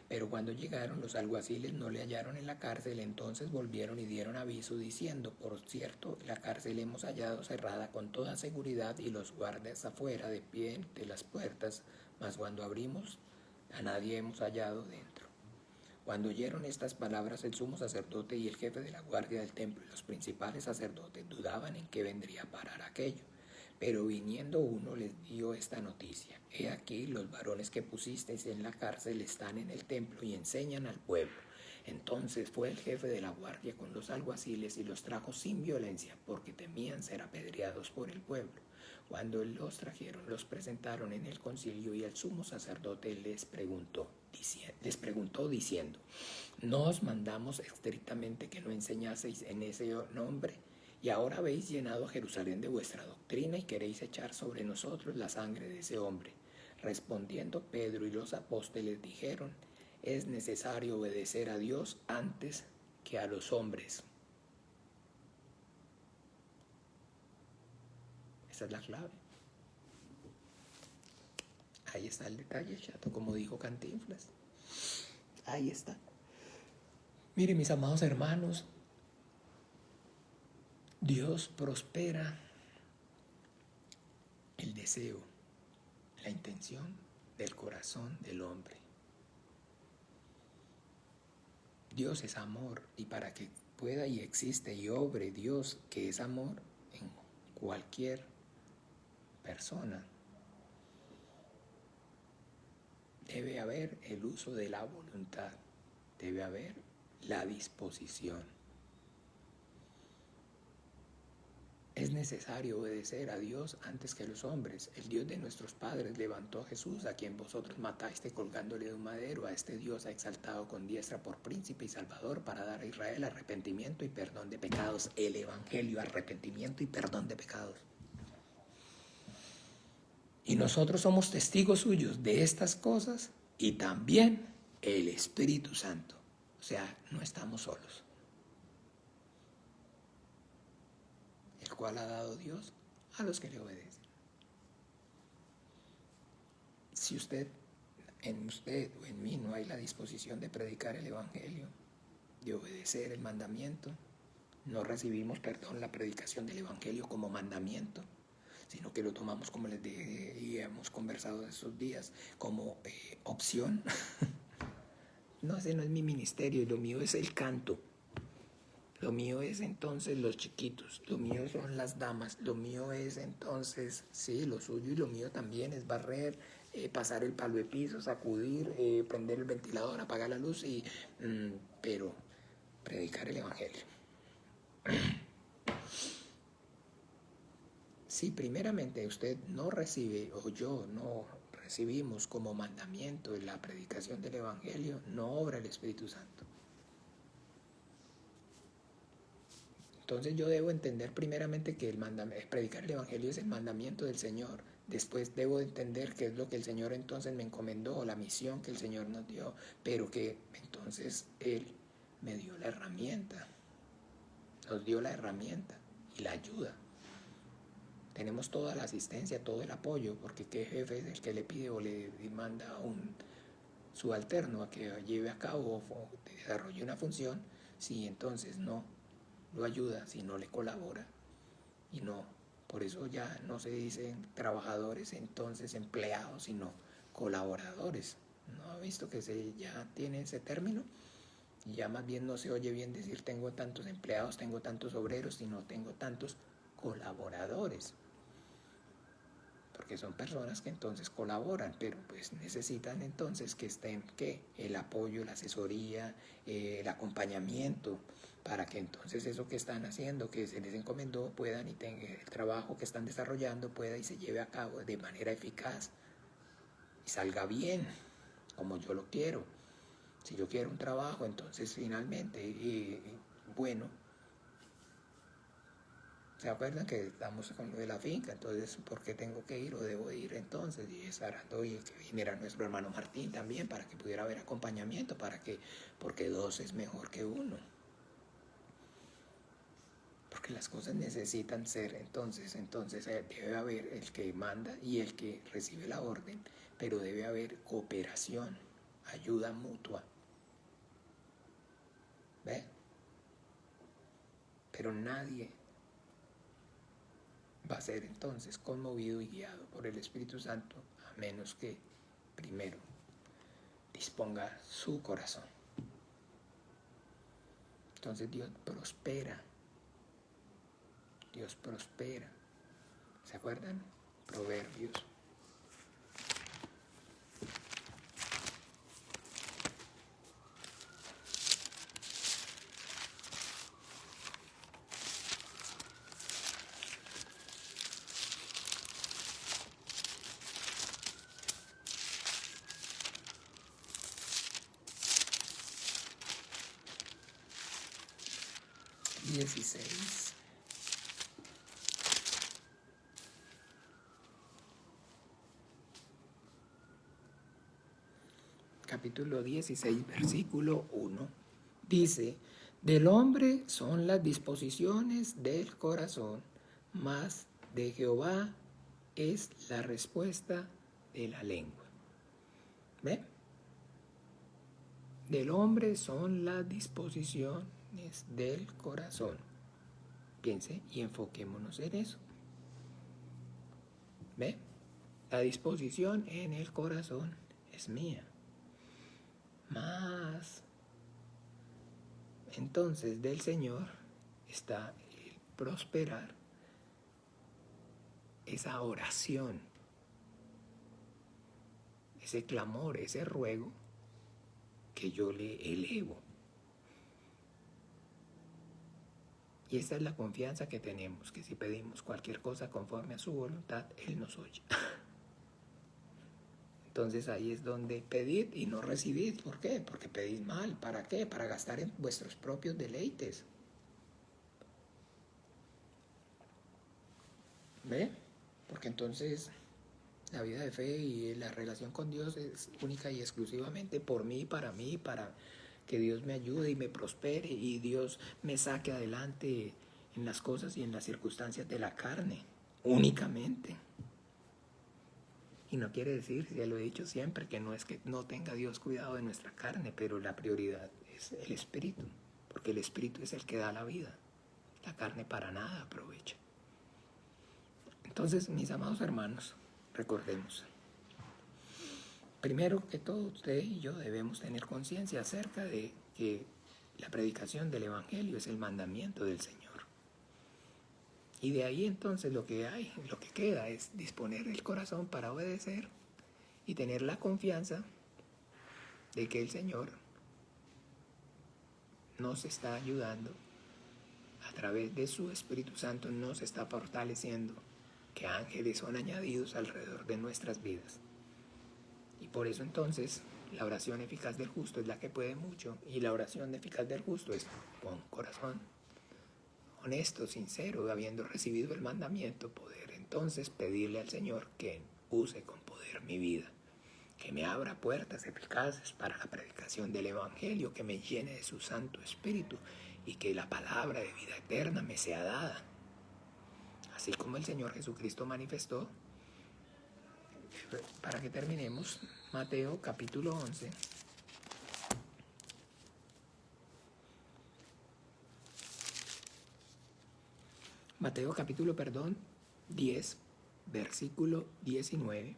Pero cuando llegaron, los alguaciles no le hallaron en la cárcel, entonces volvieron y dieron aviso diciendo, por cierto, la cárcel hemos hallado cerrada con toda seguridad y los guardas afuera de pie de las puertas, mas cuando abrimos, a nadie hemos hallado dentro. Cuando oyeron estas palabras, el sumo sacerdote y el jefe de la guardia del templo y los principales sacerdotes dudaban en qué vendría a parar aquello. Pero viniendo uno les dio esta noticia: he aquí, los varones que pusisteis en la cárcel están en el templo y enseñan al pueblo. Entonces fue el jefe de la guardia con los alguaciles y los trajo sin violencia, porque temían ser apedreados por el pueblo. Cuando los trajeron, los presentaron en el concilio y el sumo sacerdote les preguntó diciendo, ¿no os mandamos estrictamente que no enseñaseis en ese nombre? Y ahora habéis llenado a Jerusalén de vuestra doctrina y queréis echar sobre nosotros la sangre de ese hombre. Respondiendo Pedro y los apóstoles dijeron, es necesario obedecer a Dios antes que a los hombres. Esa es la clave. Ahí está el detalle, chato, como dijo Cantinflas. Ahí está. Miren, mis amados hermanos, Dios prospera el deseo, la intención del corazón del hombre. Dios es amor y para que pueda y existe y obre Dios que es amor, en cualquier persona, debe haber el uso de la voluntad, debe haber la disposición. Es necesario obedecer a Dios antes que a los hombres. El Dios de nuestros padres levantó a Jesús, a quien vosotros mataste colgándole de un madero. A este Dios ha exaltado con diestra por príncipe y salvador para dar a Israel arrepentimiento y perdón de pecados. El Evangelio, arrepentimiento y perdón de pecados. Y nosotros somos testigos suyos de estas cosas y también el Espíritu Santo. O sea, no estamos solos. El cual ha dado Dios a los que le obedecen. Si en usted o en mí no hay la disposición de predicar el Evangelio, de obedecer el mandamiento, no recibimos, la predicación del Evangelio como mandamiento, sino que lo tomamos, como les dije y hemos conversado esos días, como opción. No, ese no es mi ministerio, lo mío es el canto. Lo mío es entonces los chiquitos, lo mío son las damas, lo mío es entonces, sí, lo suyo y lo mío también es barrer, pasar el palo de piso, sacudir, prender el ventilador, apagar la luz, pero predicar el Evangelio. Si primeramente usted no recibe o yo no recibimos como mandamiento la predicación del Evangelio, no obra el Espíritu Santo. Entonces yo debo entender primeramente que predicar el Evangelio es el mandamiento del Señor. Después debo entender qué es lo que el Señor entonces me encomendó, la misión que el Señor nos dio, pero que entonces Él me dio la herramienta, nos dio la herramienta y la ayuda. Tenemos toda la asistencia, todo el apoyo, porque qué jefe es el que le pide o le manda a un subalterno a que lleve a cabo o desarrolle una función, si entonces no lo ayuda, si no le colabora. Y no, por eso ya no se dicen trabajadores, entonces empleados, sino colaboradores. ¿No ha visto que ya tiene ese término? Y ya más bien no se oye bien decir tengo tantos empleados, tengo tantos obreros, sino tengo tantos colaboradores. Porque son personas que entonces colaboran, pero pues necesitan entonces que estén, el apoyo, la asesoría, el acompañamiento, para que entonces eso que están haciendo, que se les encomendó, puedan y tengan el trabajo que están desarrollando, pueda y se lleve a cabo de manera eficaz y salga bien, como yo lo quiero. Si yo quiero un trabajo, entonces finalmente, bueno, ¿se acuerdan que estamos con lo de la finca? Entonces, ¿por qué tengo que ir o debo ir entonces? Y estar y que viniera nuestro hermano Martín también para que pudiera haber acompañamiento, porque dos es mejor que uno. Porque las cosas necesitan ser, entonces debe haber el que manda y el que recibe la orden, pero debe haber cooperación, ayuda mutua. ¿Ve? Pero nadie va a ser entonces conmovido y guiado por el Espíritu Santo, a menos que primero disponga su corazón. Entonces Dios prospera. Dios prospera. ¿Se acuerdan? Proverbios. Capítulo 16, versículo 1, dice: del hombre son las disposiciones del corazón, mas de Jehová es la respuesta de la lengua. ¿Ve? Del hombre son las disposiciones del corazón. Piense y enfoquémonos en eso. ¿Ve? La disposición en el corazón es mía. Más entonces del Señor está el prosperar esa oración, ese clamor, ese ruego que yo le elevo. Y esta es la confianza que tenemos, que si pedimos cualquier cosa conforme a su voluntad, Él nos oye. Entonces ahí es donde pedid y no recibid. ¿Por qué? Porque pedís mal. ¿Para qué? Para gastar en vuestros propios deleites. ¿Ve? Porque entonces la vida de fe y la relación con Dios es única y exclusivamente por mí, para que Dios me ayude y me prospere y Dios me saque adelante en las cosas y en las circunstancias de la carne, únicamente. Y no quiere decir, ya lo he dicho siempre, que no es que no tenga Dios cuidado de nuestra carne, pero la prioridad es el Espíritu, porque el Espíritu es el que da la vida. La carne para nada aprovecha. Entonces, mis amados hermanos, recordemos, primero que todo, usted y yo debemos tener conciencia acerca de que la predicación del Evangelio es el mandamiento del Señor. Y de ahí entonces lo que queda es disponer el corazón para obedecer y tener la confianza de que el Señor nos está ayudando a través de su Espíritu Santo, nos está fortaleciendo, que ángeles son añadidos alrededor de nuestras vidas. Y por eso entonces la oración eficaz del justo es la que puede mucho, y la oración eficaz del justo es con corazón honesto, sincero, habiendo recibido el mandamiento, poder entonces pedirle al Señor que use con poder mi vida, que me abra puertas eficaces para la predicación del Evangelio, que me llene de su Santo Espíritu y que la palabra de vida eterna me sea dada. Así como el Señor Jesucristo manifestó, para que terminemos, Mateo capítulo 11. Mateo capítulo 10, versículo 19.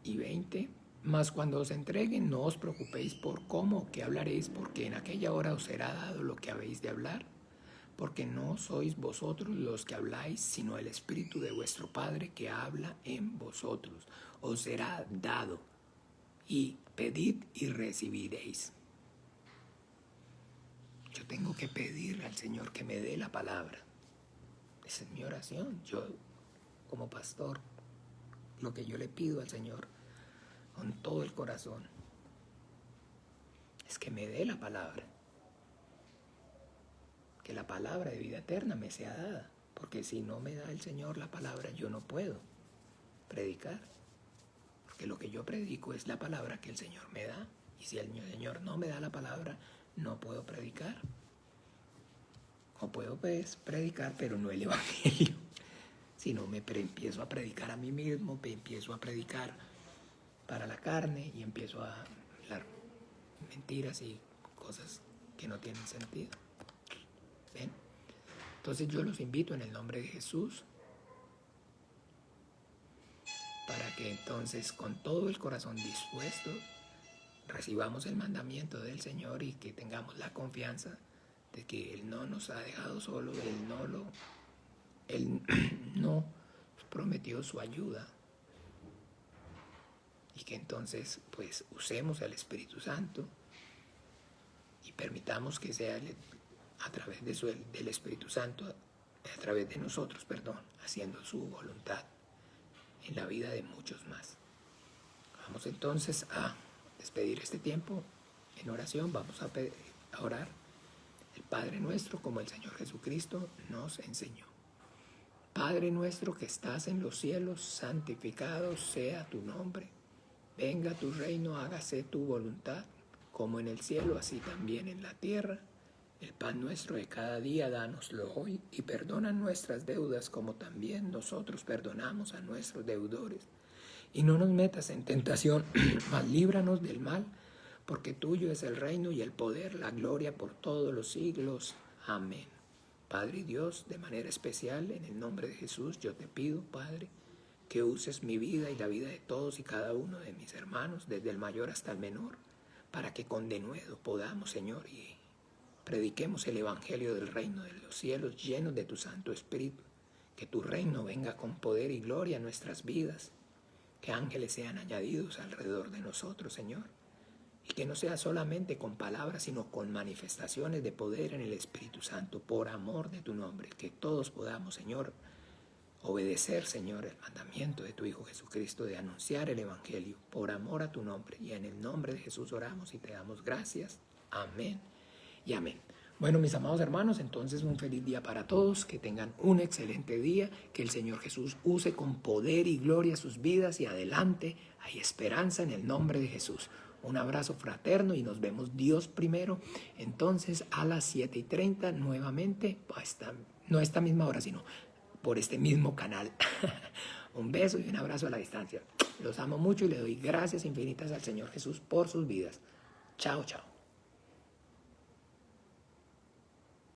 Y 20. Mas cuando os entreguen, no os preocupéis por cómo o qué hablaréis, porque en aquella hora os será dado lo que habéis de hablar, porque no sois vosotros los que habláis, sino el Espíritu de vuestro Padre que habla en vosotros. Os será dado, y pedid y recibiréis. Yo tengo que pedirle al Señor que me dé la palabra. Esa es mi oración. Yo, como pastor, lo que yo le pido al Señor con todo el corazón es que me dé la palabra, que la palabra de vida eterna me sea dada, porque si no me da el Señor la palabra, yo no puedo predicar, porque lo que yo predico es la palabra que el Señor me da, y si el Señor no me da la palabra, no puedo predicar. O puedo predicar, pero no el Evangelio, sino empiezo a predicar a mí mismo, me empiezo a predicar para la carne y empiezo a hablar mentiras y cosas que no tienen sentido. ¿Ven? Entonces yo los invito en el nombre de Jesús para que entonces con todo el corazón dispuesto recibamos el mandamiento del Señor y que tengamos la confianza de que Él no nos ha dejado solo, Él no prometió su ayuda, y que entonces pues usemos al Espíritu Santo y permitamos que sea a través del Espíritu Santo, a través de nosotros, haciendo su voluntad en la vida de muchos más. Vamos entonces a despedir este tiempo en oración. Vamos a orar el Padre nuestro como el Señor Jesucristo nos enseñó. Padre nuestro que estás en los cielos, santificado sea tu nombre. Venga tu reino, hágase tu voluntad, como en el cielo, así también en la tierra. El pan nuestro de cada día, dánoslo hoy, y perdona nuestras deudas, como también nosotros perdonamos a nuestros deudores. Y no nos metas en tentación, mas líbranos del mal, porque tuyo es el reino y el poder, la gloria por todos los siglos. Amén. Padre Dios, de manera especial, en el nombre de Jesús, yo te pido, Padre, que uses mi vida y la vida de todos y cada uno de mis hermanos, desde el mayor hasta el menor, para que con denuedo podamos, Señor, y Prediquemos el evangelio del reino de los cielos llenos de tu Santo Espíritu. Que tu reino venga con poder y gloria a nuestras vidas. Que ángeles sean añadidos alrededor de nosotros, Señor. Y que no sea solamente con palabras, sino con manifestaciones de poder en el Espíritu Santo, por amor de tu nombre. Que todos podamos, Señor, obedecer, Señor, el mandamiento de tu Hijo Jesucristo de anunciar el evangelio por amor a tu nombre. Y en el nombre de Jesús oramos y te damos gracias. Amén y amén. Bueno, mis amados hermanos, entonces un feliz día para todos, que tengan un excelente día, que el Señor Jesús use con poder y gloria sus vidas y adelante, hay esperanza en el nombre de Jesús. Un abrazo fraterno y nos vemos Dios primero, entonces a las 7:30 nuevamente, no a esta misma hora, sino por este mismo canal. Un beso y un abrazo a la distancia. Los amo mucho y le doy gracias infinitas al Señor Jesús por sus vidas. Chao, chao.